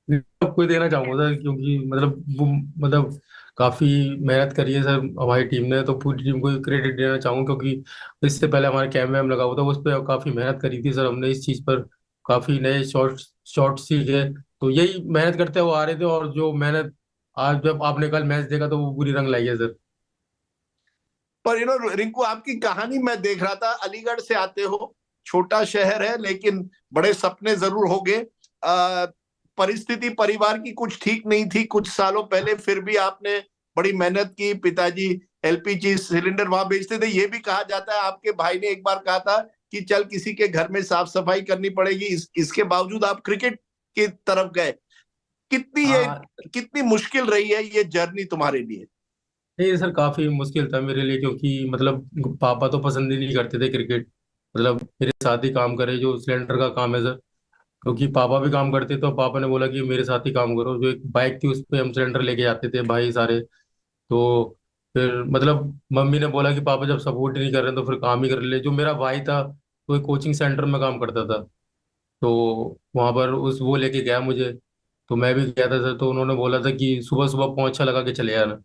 सबको ही देना चाहूंगा सर, क्योंकि मतलब वो मतलब काफी मेहनत करी है सर हमारी टीम ने, तो पूरी टीम को क्रेडिट देना चाहूंगा, क्योंकि इससे पहले हमारे कैंप वैम लगा हुआ था, उस पर काफी मेहनत करी थी सर हमने, इस चीज पर काफी नए शॉट सीखे, तो यही मेहनत करते हुए आ रहे थे, और जो मेहनत आज जब आपने कल मैच देखा तो वो पूरी रंग लाई है सर। पर रिंकू, आपकी कहानी मैं देख रहा था, अलीगढ़ से आते हो, छोटा शहर है लेकिन बड़े सपने जरूर होंगे। परिस्थिति परिवार की कुछ ठीक नहीं थी कुछ सालों पहले, फिर भी आपने बड़ी मेहनत की। पिताजी एलपीजी सिलेंडर वहां बेचते थे। ये भी कहा जाता है आपके भाई ने एक बार कहा था कि चल किसी के घर में साफ सफाई करनी पड़ेगी, इसके बावजूद आप क्रिकेट की तरफ गए। कितनी मुश्किल रही है ये जर्नी तुम्हारे लिए? नहीं सर, काफी मुश्किल था मेरे लिए, क्योंकि मतलब पापा तो पसंद ही नहीं करते थे क्रिकेट। मतलब मेरे साथ ही काम करे, जो सिलेंडर का काम है सर, क्योंकि पापा भी काम करते तो पापा ने बोला कि मेरे साथ ही काम करो। जो एक बाइक थी उस पे हम सिलेंडर लेके जाते थे भाई सारे। तो फिर मतलब मम्मी ने बोला कि पापा जब सपोर्ट ही नहीं कर रहे तो फिर काम ही कर ले। जो मेरा भाई था वो एक कोचिंग सेंटर में काम करता था, तो वहां पर उस वो लेके गया मुझे। तो मैं भी गया था सर, तो उन्होंने बोला था कि सुबह सुबह पोंछा लगा के चले आना।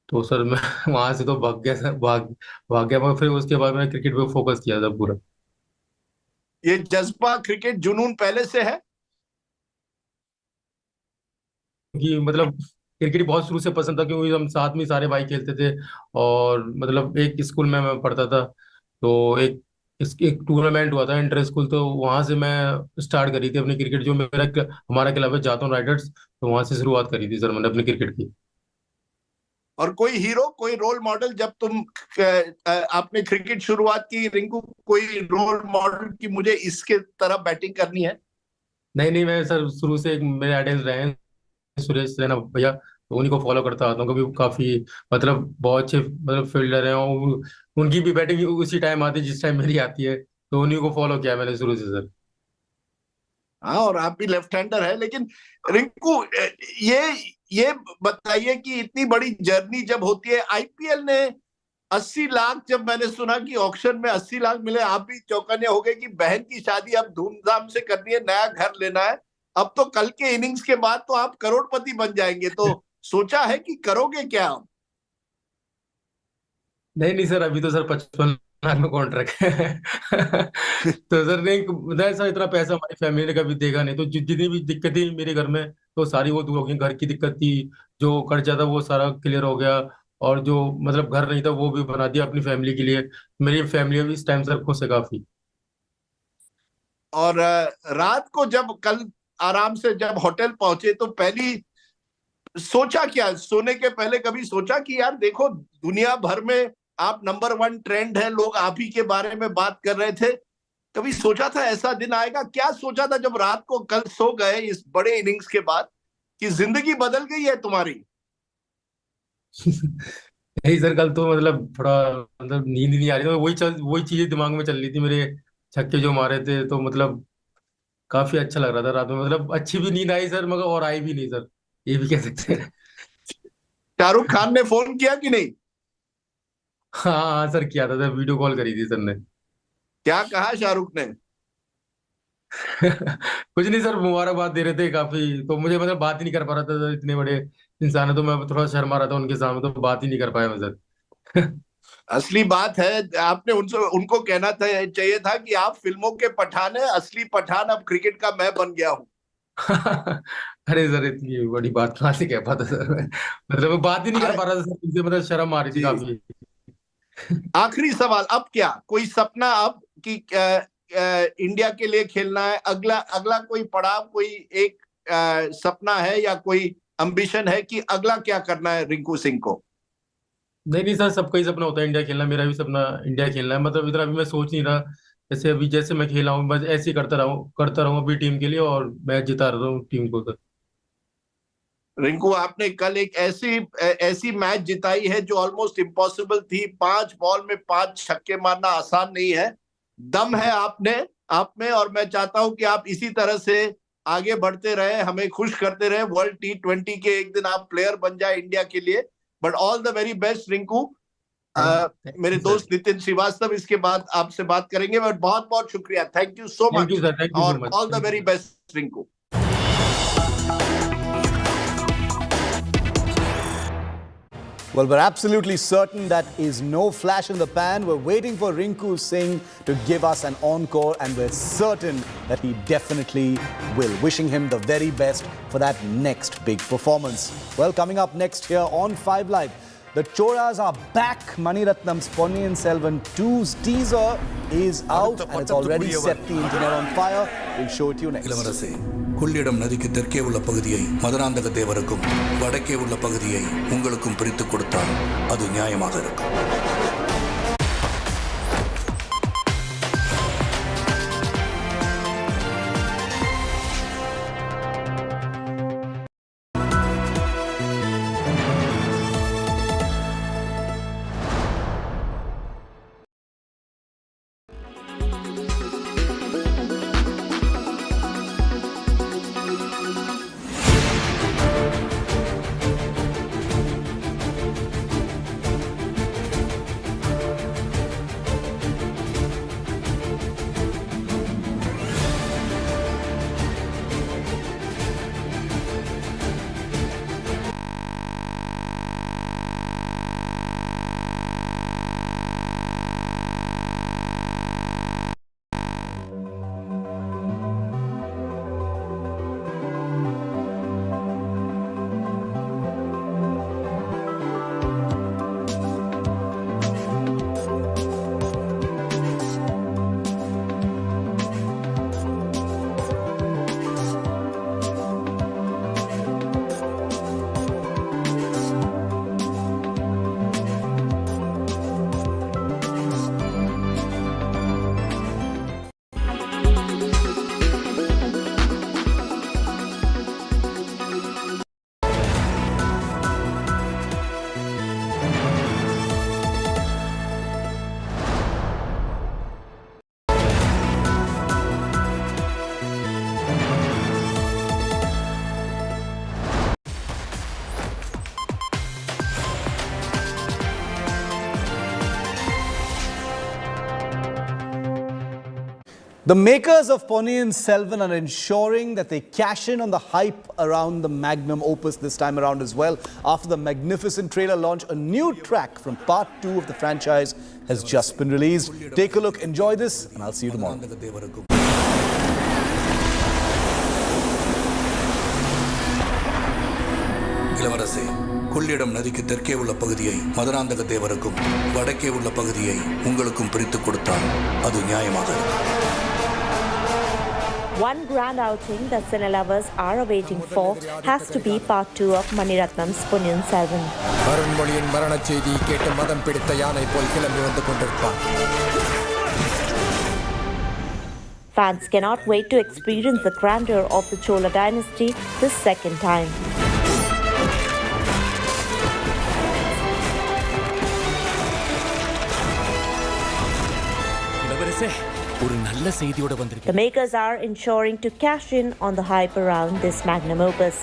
तो सर मैं वहां से तो भाग गया सर, भाग गया मैं। फिर उसके बाद मैंने क्रिकेट पे फोकस किया था पूरा। ये जज्बा, क्रिकेट जुनून पहले से है? कि मतलब क्रिकेट बहुत शुरू से पसंद था, क्योंकि हम साथ में सारे भाई खेलते थे। और मतलब एक स्कूल में मैं पढ़ता था, तो एक टूर्नामेंट हुआ था इंटर स्कूल, तो वहां से मैं स्टार्ट करी थी अपनी क्रिकेट। जो हमारा क्लब है जातों राइडर्स, तो वहां से शुरुआत करी थी सर मैंने अपनी क्रिकेट की। और कोई हीरो, कोई रोल मॉडल जब तुम आपने क्रिकेट शुरुआत की, रिंकू, कोई रोल मॉडल की मुझे इसके तरह बैटिंग करनी है? नहीं नहीं, मैं सर शुरू से मेरे आइडल रहे हैं सुरेश रैना भैया, तो उन्हीं को फॉलो करता आता हूँ। कभी काफी मतलब बहुत अच्छे मतलब फील्डर हैं, और उनकी भी बैटिंग उसी टाइम आती है जिस टाइम मेरी आती है, तो उन्हीं को फॉलो किया मैंने शुरू से सर। हाँ, और आप भी लेफ्ट हैंडर है। लेकिन रिंकू, ये बताइए कि इतनी बड़ी जर्नी जब होती है, आईपीएल ने 80 लाख, जब मैंने सुना कि ऑक्शन में 80 लाख मिले, आप भी चौकन्ने हो गए कि बहन की शादी अब धूमधाम से करनी है, नया घर लेना है। अब तो कल के इनिंग्स के बाद तो आप करोड़पति बन जाएंगे, तो सोचा है कि करोगे क्या आप? नहीं नहीं सर, अभी तो सर 55 लाख में कॉन्ट्रैक्ट है। तो सर नहीं, मतलब सर इतना पैसा हमारी फैमिली ने कभी देखा नहीं। तो जितनी भी दिक्कतें मेरे घर में, तो सारी वो दूर हो गई। घर की दिक्कत थी, जो कर्जा था वो सारा क्लियर हो गया। और जो मतलब घर नहीं था वो भी बना दिया अपनी फैमिली के लिए। मेरी फैमिली भी इस टाइम सर खुश है काफी। और रात को जब कल आराम से जब होटल पहुंचे, तो पहली सोचा क्या, सोने के पहले कभी सोचा कि यार देखो दुनिया भर में आप नंबर 1 ट्रेंड है, लोग आप ही के बारे में बात कर रहे थे, कभी सोचा था ऐसा दिन आएगा? क्या सोचा था जब रात को कल सो गए इस बड़े इनिंग्स के बाद कि जिंदगी बदल गई है तुम्हारी? नहीं सर, कल तो मतलब थोड़ा मतलब नींद नहीं आ रही थी। वही चीजें दिमाग में चल रही थी मेरे, छक्के जो मारे थे। तो मतलब काफी अच्छा लग रहा था रात में। मतलब अच्छी भी नींद आई सर, मगर और आई भी नहीं सर, ये भी कह सकते हैं। शाहरुख खान ने फोन किया कि नहीं? हाँ हाँ सर, किया था सर, वीडियो कॉल करी थी सर ने। क्या कहा शाहरुख ने? कुछ नहीं सर, मुबारकबाद दे रहे थे काफी। तो मुझे मतलब बात ही नहीं कर पा रहा था सर, इतने बड़े इंसान है, तो मैं थोड़ा शर्मा रहा था उनके सामने, तो बात ही नहीं कर पाया मैं सर। असली बात है, आपने उनको कहना था, चाहिए था कि आप फिल्मों के पठान है, असली पठान अब क्रिकेट का मैं बन गया हूँ। अरे सर, इतनी बड़ी बात कहाँ से कह पाता सर मैं। मतलब मैं बात ही नहीं कर पा रहा था सर उनसे, मतलब शर्म आ रही थी काफी। आखिरी सवाल, अब क्या कोई सपना अब कि इंडिया के लिए खेलना है? अगला कोई पड़ाव, कोई एक सपना है या कोई एम्बिशन है कि अगला क्या करना है रिंकू सिंह को? नहीं नहीं सर, सबका ही सपना होता है इंडिया खेलना। मेरा भी सपना इंडिया खेलना है। मतलब इतना अभी मैं सोच नहीं रहा। जैसे मैं खेला हूँ बस ऐसे ही करता रहूँ अभी टीम के लिए, और मैच जिता रहा हूँ टीम को सर। रिंकू, आपने कल एक ऐसी मैच जिताई है जो ऑलमोस्ट इम्पॉसिबल थी। 5 बॉल में 5 छक्के मारना आसान नहीं है। दम है आप में, और मैं चाहता हूं कि आप इसी तरह से आगे बढ़ते रहे, हमें खुश करते रहे। वर्ल्ड T20 के एक दिन आप प्लेयर बन जाए इंडिया के लिए। But all the very best Rinku. मेरे दोस्त नितिन श्रीवास्तव इसके बाद आपसे बात करेंगे। बट बहुत बहुत शुक्रिया, थैंक यू सो मच, और all the very best Rinku. Well, we're absolutely certain that is no flash in the pan. We're waiting for Rinku Singh to give us an encore, and we're certain that he definitely will. Wishing him the very best for that next big performance. Well, coming up next here on 5 Live, the Choras are back. Mani Ratnam's Ponniyin Selvan 2's teaser is out and it's already set the internet on fire. We'll show it to you next. Kollidam நதிக்கு தெற்கே உள்ள பகுதியை மதுராந்தக தேவருக்கும் வடக்கே உள்ள பகுதியை உங்களுக்கும் பிரித்து கொடுத்தால் அது நியாயமாக இருக்கும். The makers of Ponniyin Selvan are ensuring that they cash in on the hype around the magnum opus this time around as well. After the magnificent trailer launch, a new track from part 2 of the franchise has just been released. Take a look, enjoy this, and I'll see you tomorrow. இளவரசே, கொள்ளிடம் நதிக்கு தெற்கே உள்ள பகுதியை மதுராந்தக தேவருக்கும் வடக்கே உள்ள பகுதியை உங்களுக்கும் பிரித்துக் கொடுத்தால் அது நியாயமாக இருக்கும். One grand outing that cinema lovers are awaiting for has to be part 2 of Maniratnam's Ponniyin Selvan. அருண்மொழியின் மரணச் செய்தி கேட்டு மதம் பிடித்த யானை போல் கிளம்பி வந்து கொண்டிருப்பான். Fans cannot wait to experience the grandeur of the Chola dynasty this second time. The makers are ensuring to cash in on the hype around this magnum opus.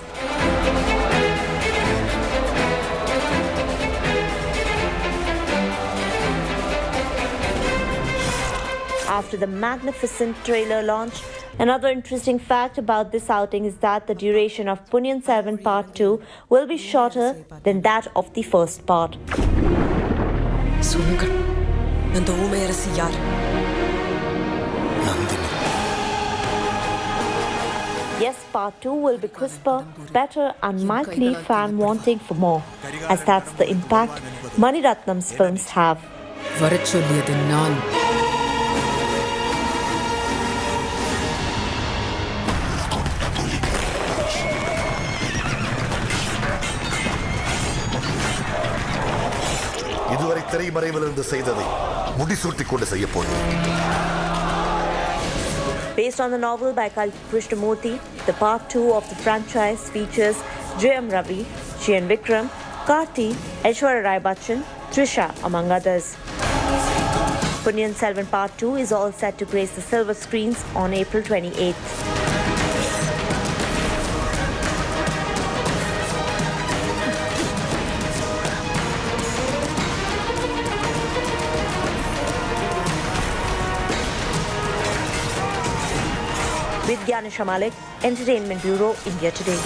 After the magnificent trailer launch, another interesting fact about this outing is that the duration of Ponniyin Selvan Part 2 will be shorter than that of the first part. Yes, Part 2 will be crisper, better and might leave fan wanting for more, as that's the impact Maniratnam's films have. இதுவரை திரைமறைவிலிருந்து செய்ததை முடிசூட்டிக் கொண்டு செய்ய போகிறேன். Based on the novel by Krishnamurthy, the part 2 of the franchise features J.M. Ravi, G.N. Vikram, Karti, Aishwarya Rai Bachchan, Trisha, among others. Ponniyin Selvan Part 2 is all set to grace the silver screens on April 28th. With Gyanisha Malik, Entertainment Bureau, India Today.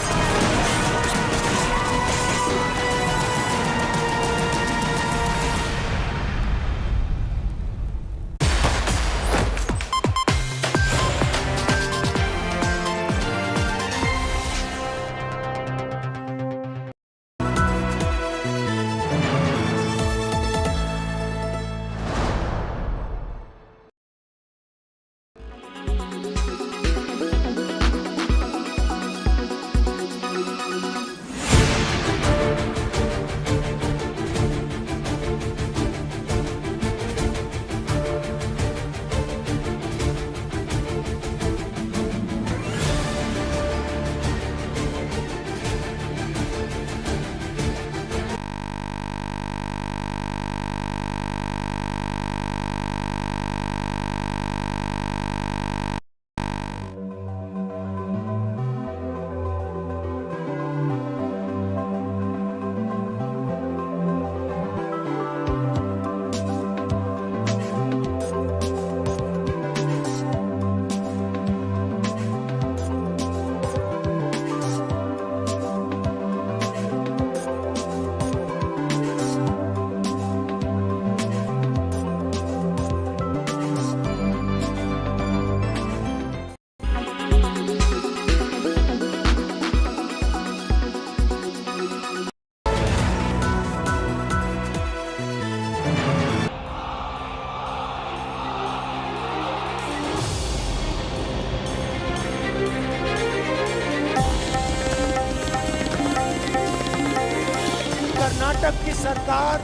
Karnataka की सरकार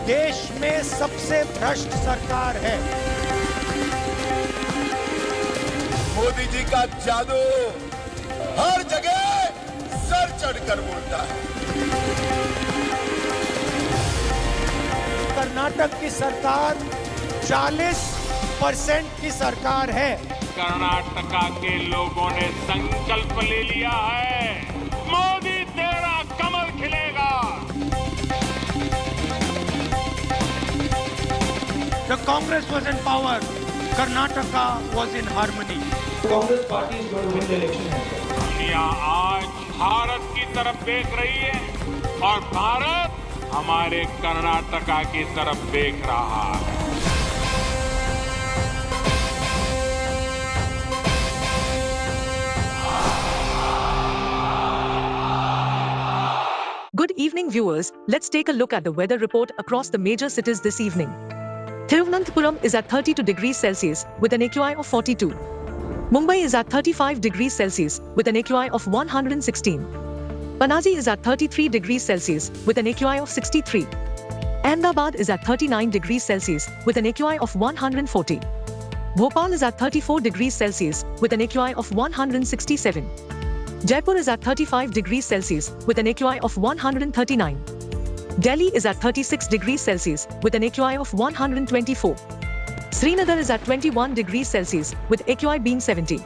देश में सबसे भ्रष्ट सरकार है। मोदी जी का जादू हर जगह सर चढ़कर बोलता है। कर्नाटक की सरकार 40% की सरकार है। कर्नाटका के लोगों ने संकल्प ले लिया है, मोदी तेरा कमल खिलेगा। The Congress was in power. Karnataka was in harmony. Congress party is going to win the election. दुनिया आज भारत की तरफ देख रही है और भारत हमारे कर्नाटका की तरफ देख रहा है. Good evening, viewers. Let's take a look at the weather report across the major cities this evening. Thiruvananthapuram is at 32 degrees Celsius with an AQI of 42. Mumbai is at 35 degrees Celsius with an AQI of 116. Panaji is at 33 degrees Celsius with an AQI of 63. Ahmedabad is at 39 degrees Celsius with an AQI of 140. Bhopal is at 34 degrees Celsius with an AQI of 167. Jaipur is at 35 degrees Celsius with an AQI of 139. Delhi is at 36 degrees Celsius with an AQI of 124. Srinagar is at 21 degrees Celsius with AQI being 70.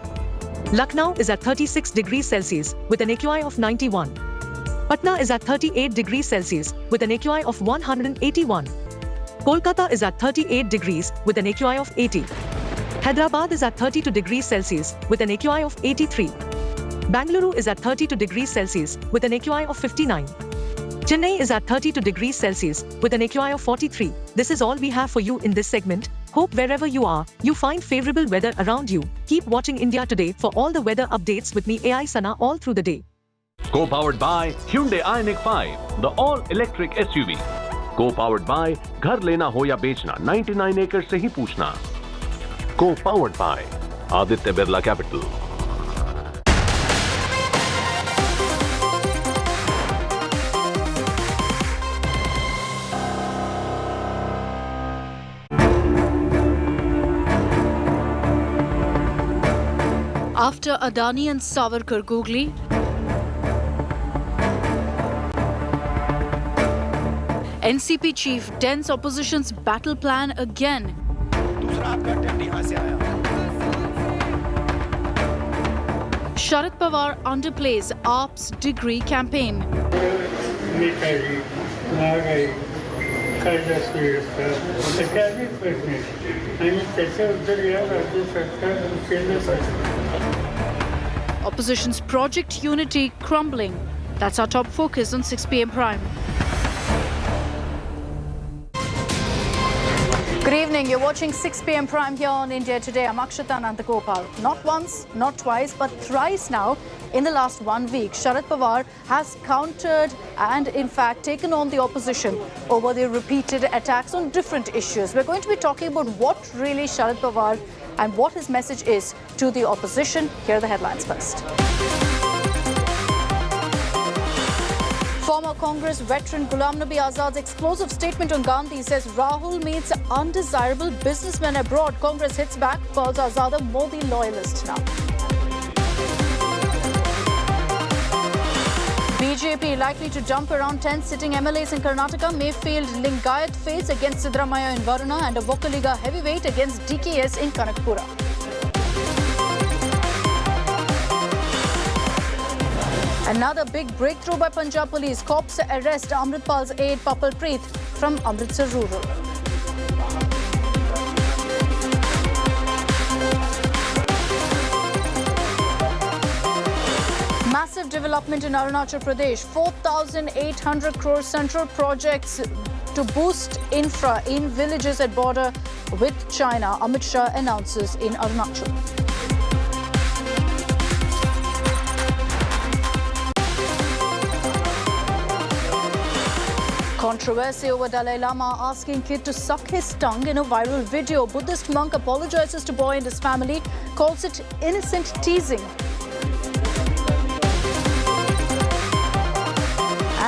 Lucknow is at 36 degrees Celsius with an AQI of 91. Patna is at 38 degrees Celsius with an AQI of 181. Kolkata is at 38 degrees with an AQI of 80. Hyderabad is at 32 degrees Celsius with an AQI of 83. Bangalore is at 32 degrees Celsius with an AQI of 59. Chennai is at 32 degrees Celsius with an AQI of 43. This is all we have for you in this segment. Hope wherever you are, you find favorable weather around you. Keep watching India Today for all the weather updates with me AI Sana all through the day. Co-powered by Hyundai Ioniq 5, the all-electric SUV. Co-powered by घर लेना हो या बेचना 99 acres से ही पूछना. Co-powered by Aditya Birla Capital. After Adani and Savarkar googly, NCP chief dents opposition's battle plan again. Sharad Pawar underplays AAP's degree campaign. Opposition's Project Unity crumbling. That's our top focus on 6 p.m. Prime. Good evening. You're watching 6 p.m. Prime here on India Today. I'm Akshata Nandagopal. Not once, not twice, but thrice now in the last 1 week, Sharad Pawar has countered and in fact taken on the opposition over the repeated attacks on different issues. We're going to be talking about what really Sharad Pawar and what his message is to the opposition. Here are the headlines first. Former Congress veteran Ghulam Nabi Azad's explosive statement on Gandhi says Rahul meets undesirable businessmen abroad. Congress hits back, calls Azad a Modi loyalist now. BJP likely to dump around 10 sitting MLAs in Karnataka. Mayfield Lingayat fades against Sidramaya in Varuna and a Vokaliga heavyweight against DKS in Kanakpura. Another big breakthrough by Punjab police. Cops arrest Amritpal's aide Papal Preet from Amritsar rural. Massive development in Arunachal Pradesh. 4,800 crore central projects to boost infra in villages at border with China. Amit Shah announces in Arunachal. Controversy over Dalai Lama asking kid to suck his tongue in a viral video. Buddhist monk apologizes to boy and his family, calls it innocent teasing.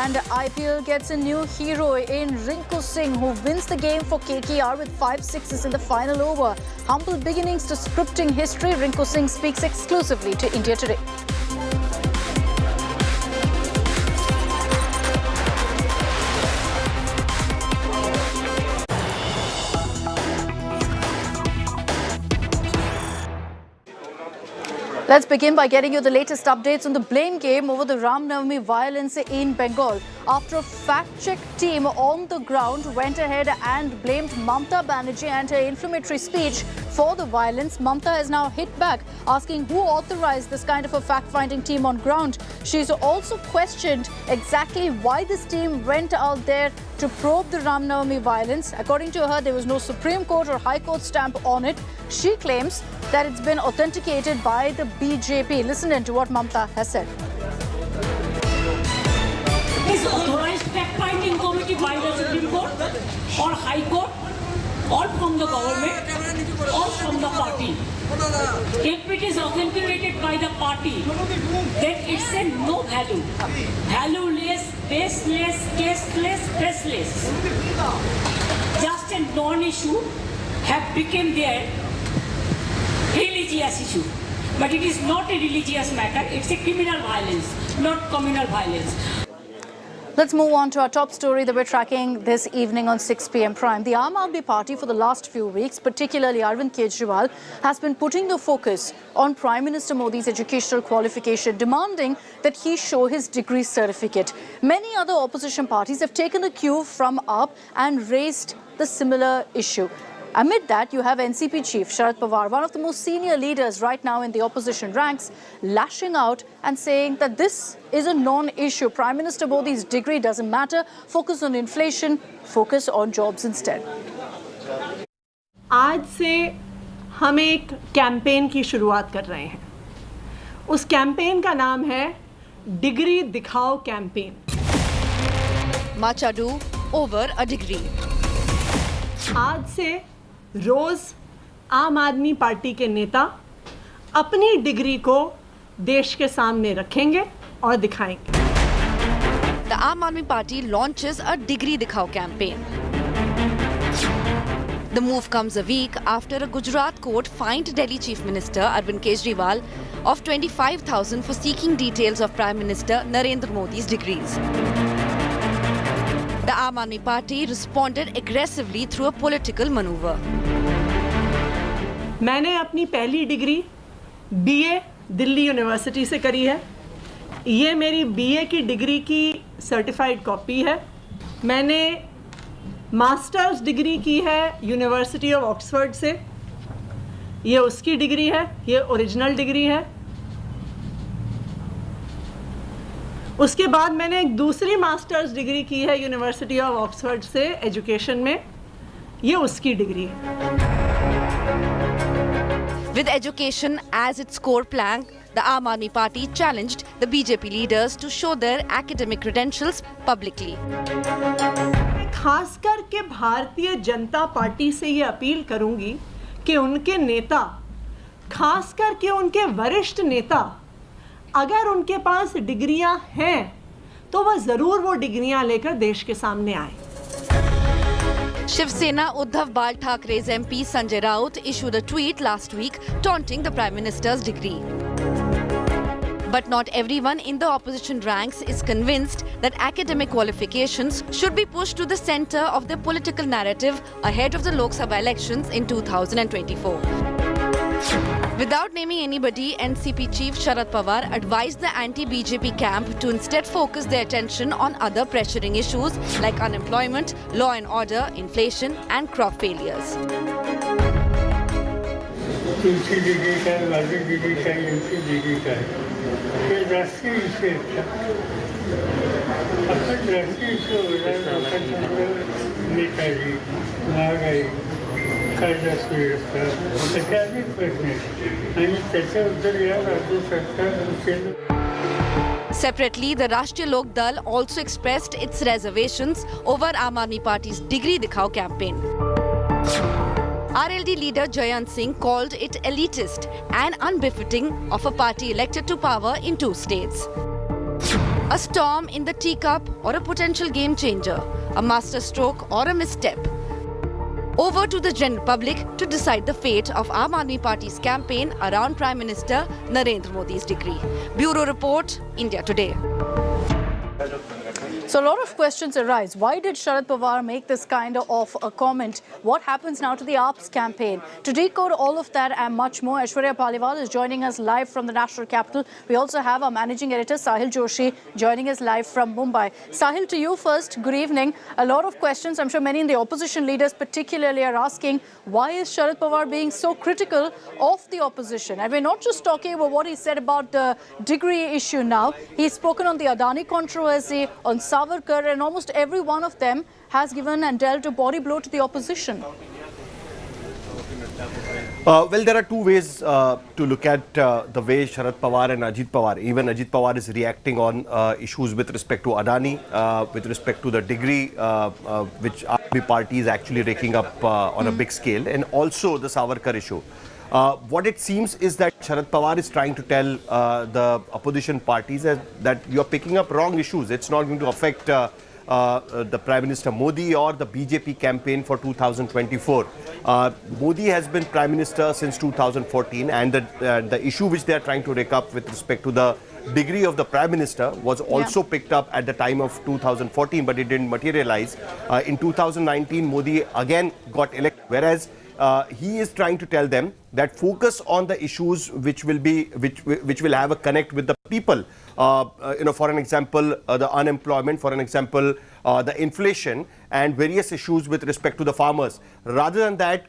And IPL gets a new hero in Rinku Singh, who wins the game for KKR with 5 sixes in the final over. Humble beginnings to scripting history. Rinku Singh speaks exclusively to India Today. Let's begin by getting you the latest updates on the blame game over the Ram Navami violence in Bengal. after a fact-check team on the ground went ahead and blamed Mamata Banerjee and her inflammatory speech for the violence. Mamata has now hit back, asking who authorized this kind of a fact-finding team on ground. She's also questioned exactly why this team went out there to probe the Ram Navami violence. According to her, there was no Supreme Court or High Court stamp on it. She claims that it's been authenticated by the BJP. Listen in to what Mamata has said. Is authorized fact-finding committee by the Supreme Court or High Court or from the government or from the party. If it is authenticated by the party, then it's a no value. Valueless, baseless, caseless, baseless. Just a non-issue have become their religious issue. But it is not a religious matter, it's a criminal violence, not communal violence. Let's move on to our top story that we're tracking this evening on 6 p.m. Prime. The Aam Aadmi Party for the last few weeks, particularly Arvind Kejriwal, has been putting the focus on Prime Minister Modi's educational qualification, demanding that he show his degree certificate. Many other opposition parties have taken the cue from AAP and raised the similar issue. Amid that, you have NCP chief Sharad Pawar, one of the most senior leaders right now in the opposition ranks, lashing out and saying that this is a non-issue. Prime Minister Modi's degree doesn't matter. Focus on inflation, focus on jobs instead. आज से हम एक campaign की शुरुआत कर रहे हैं. उस कैंपेन का नाम है डिग्री दिखाओ campaign. Much ado over a degree. आज से रोज आम आदमी पार्टी के नेता अपनी डिग्री को देश के सामने रखेंगे और दिखाएंगे. The Aam Aadmi Party launches a Degree Dikhao campaign. The move comes a week after a Gujarat court fined Delhi Chief Minister Arvind Kejriwal of 25,000 for seeking details of Prime Minister Narendra Modi's degrees. The Aam Aadmi Party responded aggressively through a political maneuver. मैंने अपनी पहली degree BA Delhi university से करी है. ये मेरी BA की degree की सर्टिफाइड कॉपी है. मैंने मास्टर्स डिग्री की है यूनिवर्सिटी ऑफ ऑक्सफोर्ड से. ये उसकी डिग्री है, ये ओरिजिनल डिग्री है. उसके बाद मैंने एक दूसरी मास्टर्स डिग्री की है यूनिवर्सिटी ऑफ ऑक्सफोर्ड से एजुकेशन में. ये उसकी डिग्री है. With education as its core plank, the Aam Aadmi Party challenged the BJP leaders to show their academic credentials publicly. खासकर के भारतीय जनता पार्टी से ये अपील करूंगी कि उनके नेता, खासकर के उनके वरिष्ठ नेता, अगर उनके पास डिग्रियां हैं तो वह जरूर वो डिग्रियां लेकर देश के सामने आए. Shiv Sena Uddhav Bal Thackeray's MP Sanjay Raut issued a tweet last week taunting the Prime Minister's degree. But not everyone in the opposition ranks is convinced that academic qualifications should be pushed to the center of the political narrative ahead of the Lok Sabha elections in 2024. Without naming anybody, NCP chief Sharad Pawar advised the anti-BJP camp to instead focus their attention on other pressuring issues like unemployment, law and order, inflation and crop failures. Separately, the Rashtriya Lok Dal also expressed its reservations over Aam Aadmi Party's Degree Dikhao campaign. RLD leader Jayant Singh called it elitist and unbefitting of a party elected to power in 2 states. A storm in the teacup or a potential game changer, a masterstroke or a misstep. Over to the general public to decide the fate of Aam Aadmi Party's campaign around Prime Minister Narendra Modi's degree. Bureau Report, India Today. So a lot of questions arise. Why did Sharad Pawar make this kind of a comment? What happens now to the AAP's campaign? To decode all of that and much more, Aishwarya Paliwal is joining us live from the national capital. We also have our managing editor, Sahil Joshi, joining us live from Mumbai. Sahil, to you first, good evening. A lot of questions. I'm sure many in the opposition leaders particularly are asking, why is Sharad Pawar being so critical of the opposition? And we're not just talking about what he said about the degree issue now. He's spoken on the Adani controversy, on Savarkar, and almost every one of them has given and dealt a body blow to the opposition. Well, there are two ways to look at the way Sharad Pawar and Ajit Pawar, even Ajit Pawar is reacting on issues with respect to Adani, with respect to the degree which AAP party is actually raking up on a big scale, and also the Savarkar issue. What it seems is that Sharad Pawar is trying to tell the opposition parties that you are picking up wrong issues. It's not going to affect the Prime Minister Modi or the BJP campaign for 2024. Modi has been Prime Minister since 2014, and the issue which they are trying to rake up with respect to the degree of the Prime Minister was also picked up at the time of 2014, but it didn't materialize. In 2019, Modi again got elected, whereas he is trying to tell them that focus on the issues which will have a connect with the people. For an example, the unemployment, for an example, the inflation and various issues with respect to the farmers. Rather than that,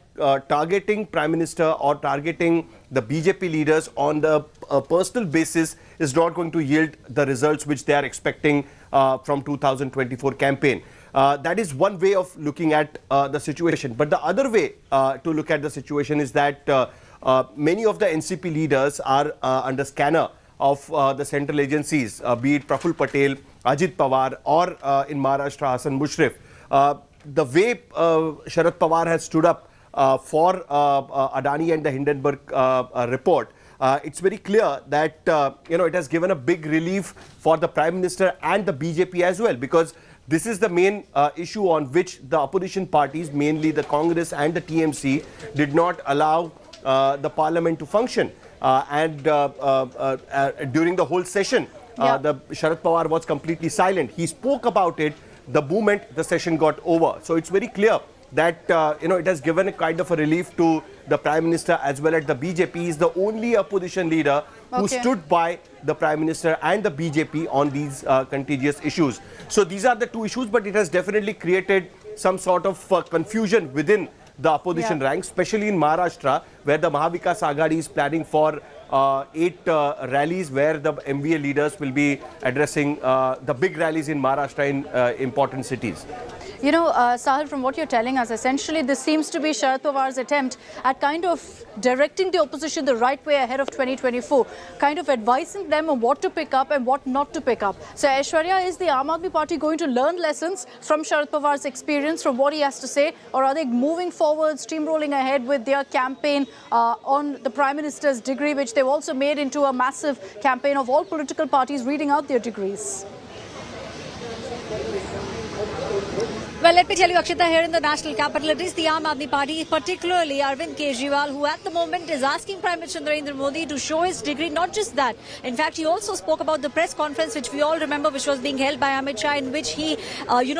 targeting Prime Minister or targeting the BJP leaders on the personal basis is not going to yield the results which they are expecting from 2024 campaign. That is one way of looking at the situation. But the other way to look at the situation is that many of the NCP leaders are under scanner of the central agencies, be it Praful Patel, Ajit Pawar, or in Maharashtra, Hassan Mushrif. The way Sharad Pawar has stood up for Adani and the Hindenburg report, it's very clear that it has given a big relief for the Prime Minister and the BJP as well, because this is the main issue on which the opposition parties, mainly the Congress and the TMC, did not allow the parliament to function. During the whole session, the Sharad Pawar was completely silent. He spoke about it the moment the session got over. So it's very clear that it has given a kind of a relief to the Prime Minister as well as the BJP. He is the only opposition leader who stood by the Prime Minister and the BJP on these contentious issues. So these are the two issues, but it has definitely created some sort of confusion within the opposition ranks, especially in Maharashtra, where the Mahavikas Aghadi is planning for 8 rallies where the MVA leaders will be addressing the big rallies in Maharashtra in important cities. You know, Sahil, from what you're telling us, essentially this seems to be Sharad Pawar's attempt at kind of directing the opposition the right way ahead of 2024, kind of advising them on what to pick up and what not to pick up. So Aishwarya, is the Aam Aadmi Party going to learn lessons from Sharad Pawar's experience, from what he has to say, or are they moving forward, steamrolling ahead with their campaign on the Prime Minister's degree, which they've also made into a massive campaign of all political parties reading out their degrees? Well, let me tell you, Akshita, here in the national capital, it is the Aam Aadmi Party, particularly Arvind Kejriwal, who at the moment is asking Prime Minister Narendra Modi to show his degree. Not just that. In fact, he also spoke about the press conference, which we all remember, which was being held by Amit Shah, in which he,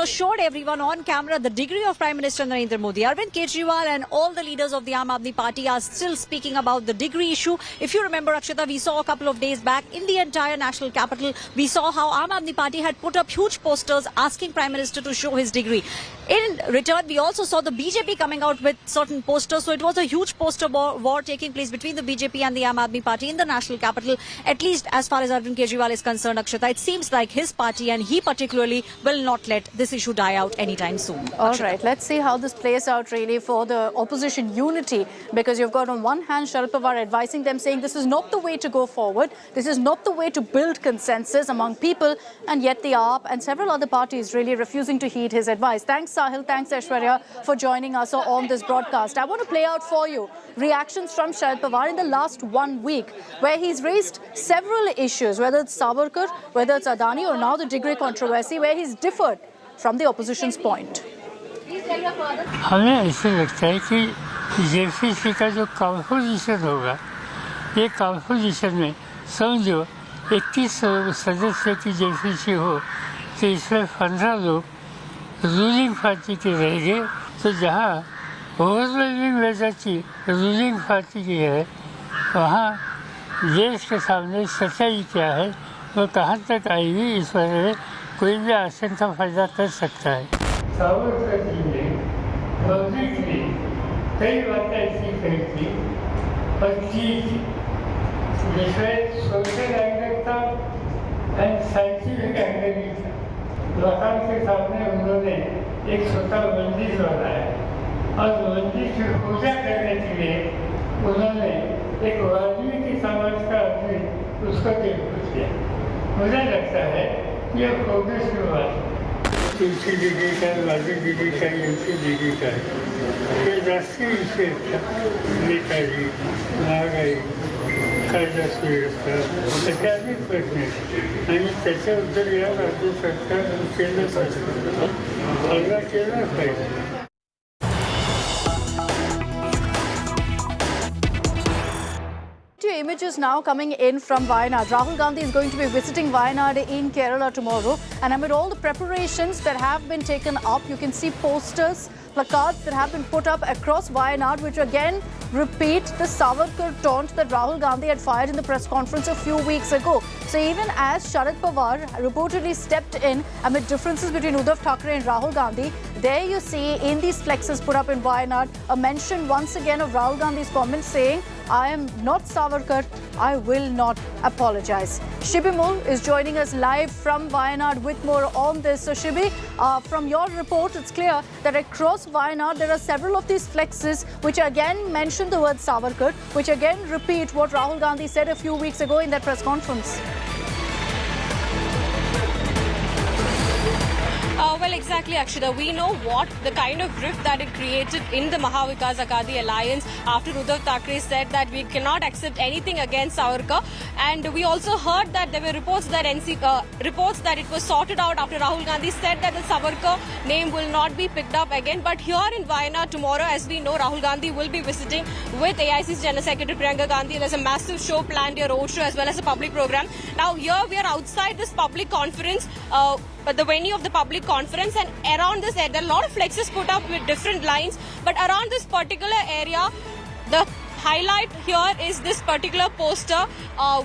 showed everyone on camera the degree of Prime Minister Narendra Modi. Arvind Kejriwal and all the leaders of the Aam Aadmi Party are still speaking about the degree issue. If you remember, Akshita, we saw a couple of days back in the entire national capital, we saw how Aam Aadmi Party had put up huge posters asking Prime Minister to show his degree. In return, we also saw the BJP coming out with certain posters. So it was a huge poster war taking place between the BJP and the Aam Aadmi Party in the national capital, at least as far as Arvind Kejriwal is concerned, Akshita. It seems like his party, and he particularly, will not let this issue die out anytime soon. All right, let's see how this plays out really for the opposition unity, because you've got on one hand Sharad Pawar advising them, saying this is not the way to go forward, this is not the way to build consensus among people, and yet the AAP and several other parties really refusing to heed his advice. Thanks, Sahil. Thanks, Aishwarya, for joining us on this broadcast. I want to play out for you reactions from Sharad Pawar in the last 1 week, where he's raised several issues, whether it's Savarkar, whether it's Adani, or now the degree controversy, where he's differed from the opposition's point. हमें ऐसे लगता है कि JPC का जो composition होगा, ये composition में समझो 31 सदस्य की जेपीसी हो, तो इसमें 15 लोग रूलिंग पार्टी के रहेंगे। तो जहाँ ओवरवेलमिंग मेजॉरिटी रूलिंग पार्टी की है, वहाँ देश के सामने सच्चाई क्या है, वो कहाँ तक आएगी, इस बारे में कोई भी आशंका पैदा कर सकता है। सावरकर जी ने पब्लिकली कई बातें ऐसी कही थी और की थी, जिसमें सोशल एंगल था एंड साइंटिफिक एंगल भी था। लोगों के सामने उन्होंने एक छोटा मंदिर बनाया और मंदिर की पूजा करने के लिए उन्होंने एक वाल्मीकि समाज का आदमी उसको देखो किया। मुझे लगता है कि यह प्रोग्रेस की बात है। तुलसी डिग्री का, वादी डिग्री का, एमपी डिग्री का है। ये राष्ट्रीय विषय था। नेताजी, महंगाई, कर्जा सुव्यवस्था, ऐतिहासिक प्रश्न आणि त्याच्या उत्तर या राज्य सरकार केंद्र सरकार केलं पाहिजे। Images now coming in from Wayanad. Rahul Gandhi is going to be visiting Wayanad in Kerala tomorrow, and amid all the preparations that have been taken up, you can see posters, placards that have been put up across Wayanad, which again repeat the Savarkar taunt that Rahul Gandhi had fired in the press conference a few weeks ago. So even as Sharad Pawar reportedly stepped in amid differences between Uddhav Thackeray and Rahul Gandhi, there you see in these flexes put up in Wayanad a mention once again of Rahul Gandhi's comments saying, "I am not Savarkar, I will not apologize." Shiv Aroor is joining us live from Wayanad with more on this. So Shibi, from your report, it's clear that across Wayanad there are several of these flexes which again mention the word Savarkar, which again repeat what Rahul Gandhi said a few weeks ago in that press conference. Well, exactly, Akshita. We know what the kind of rift that it created in the Maha Vikas Aghadi alliance after Uddhav Thackeray said that we cannot accept anything against Savarkar. And we also heard that there were reports that it was sorted out after Rahul Gandhi said that the Savarkar name will not be picked up again. But here in Wayanad tomorrow, as we know, Rahul Gandhi will be visiting with AIC's General Secretary Priyanka Gandhi. There's a massive show planned here, roadshow as well as a public program. Now here we are outside this public conference, the venue of the public conference, and around this area, there are a lot of flexes put up with different lines, but around this particular area, the highlight here is this particular poster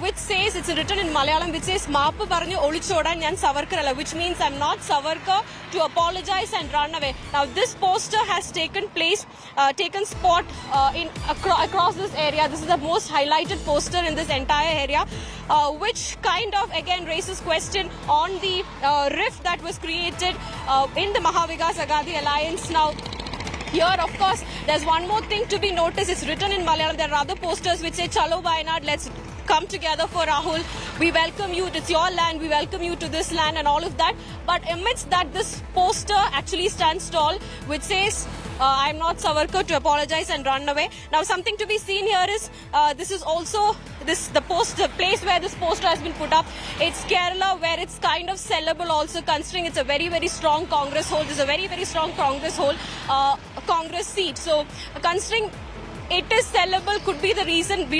which says, it's written in Malayalam, which says Maapu Paranju Olichodan Njan Savarkar alla, which means I'm not Savarkar, to apologize and run away. Now this poster has taken spot across this area. This is the most highlighted poster in this entire area, which kind of again raises question on the rift that was created in the Maha Vikas Aghadi alliance. Now here, of course, there's one more thing to be noticed. It's written in Malayalam. There are other posters which say, "Chalo Wayanad, let's come together for Rahul. We welcome you. It's your land. We welcome you to this land," and all of that. But amidst that, this poster actually stands tall, which says, "I'm not Savarkar, to apologize and run away." Now, something to be seen here is this is also the place where this poster has been put up. It's Kerala, where it's kind of sellable also, considering it's a very, very strong Congress hold. There's a very, very strong Congress hold, Congress seat. So, considering it is sellable, could be the reason. We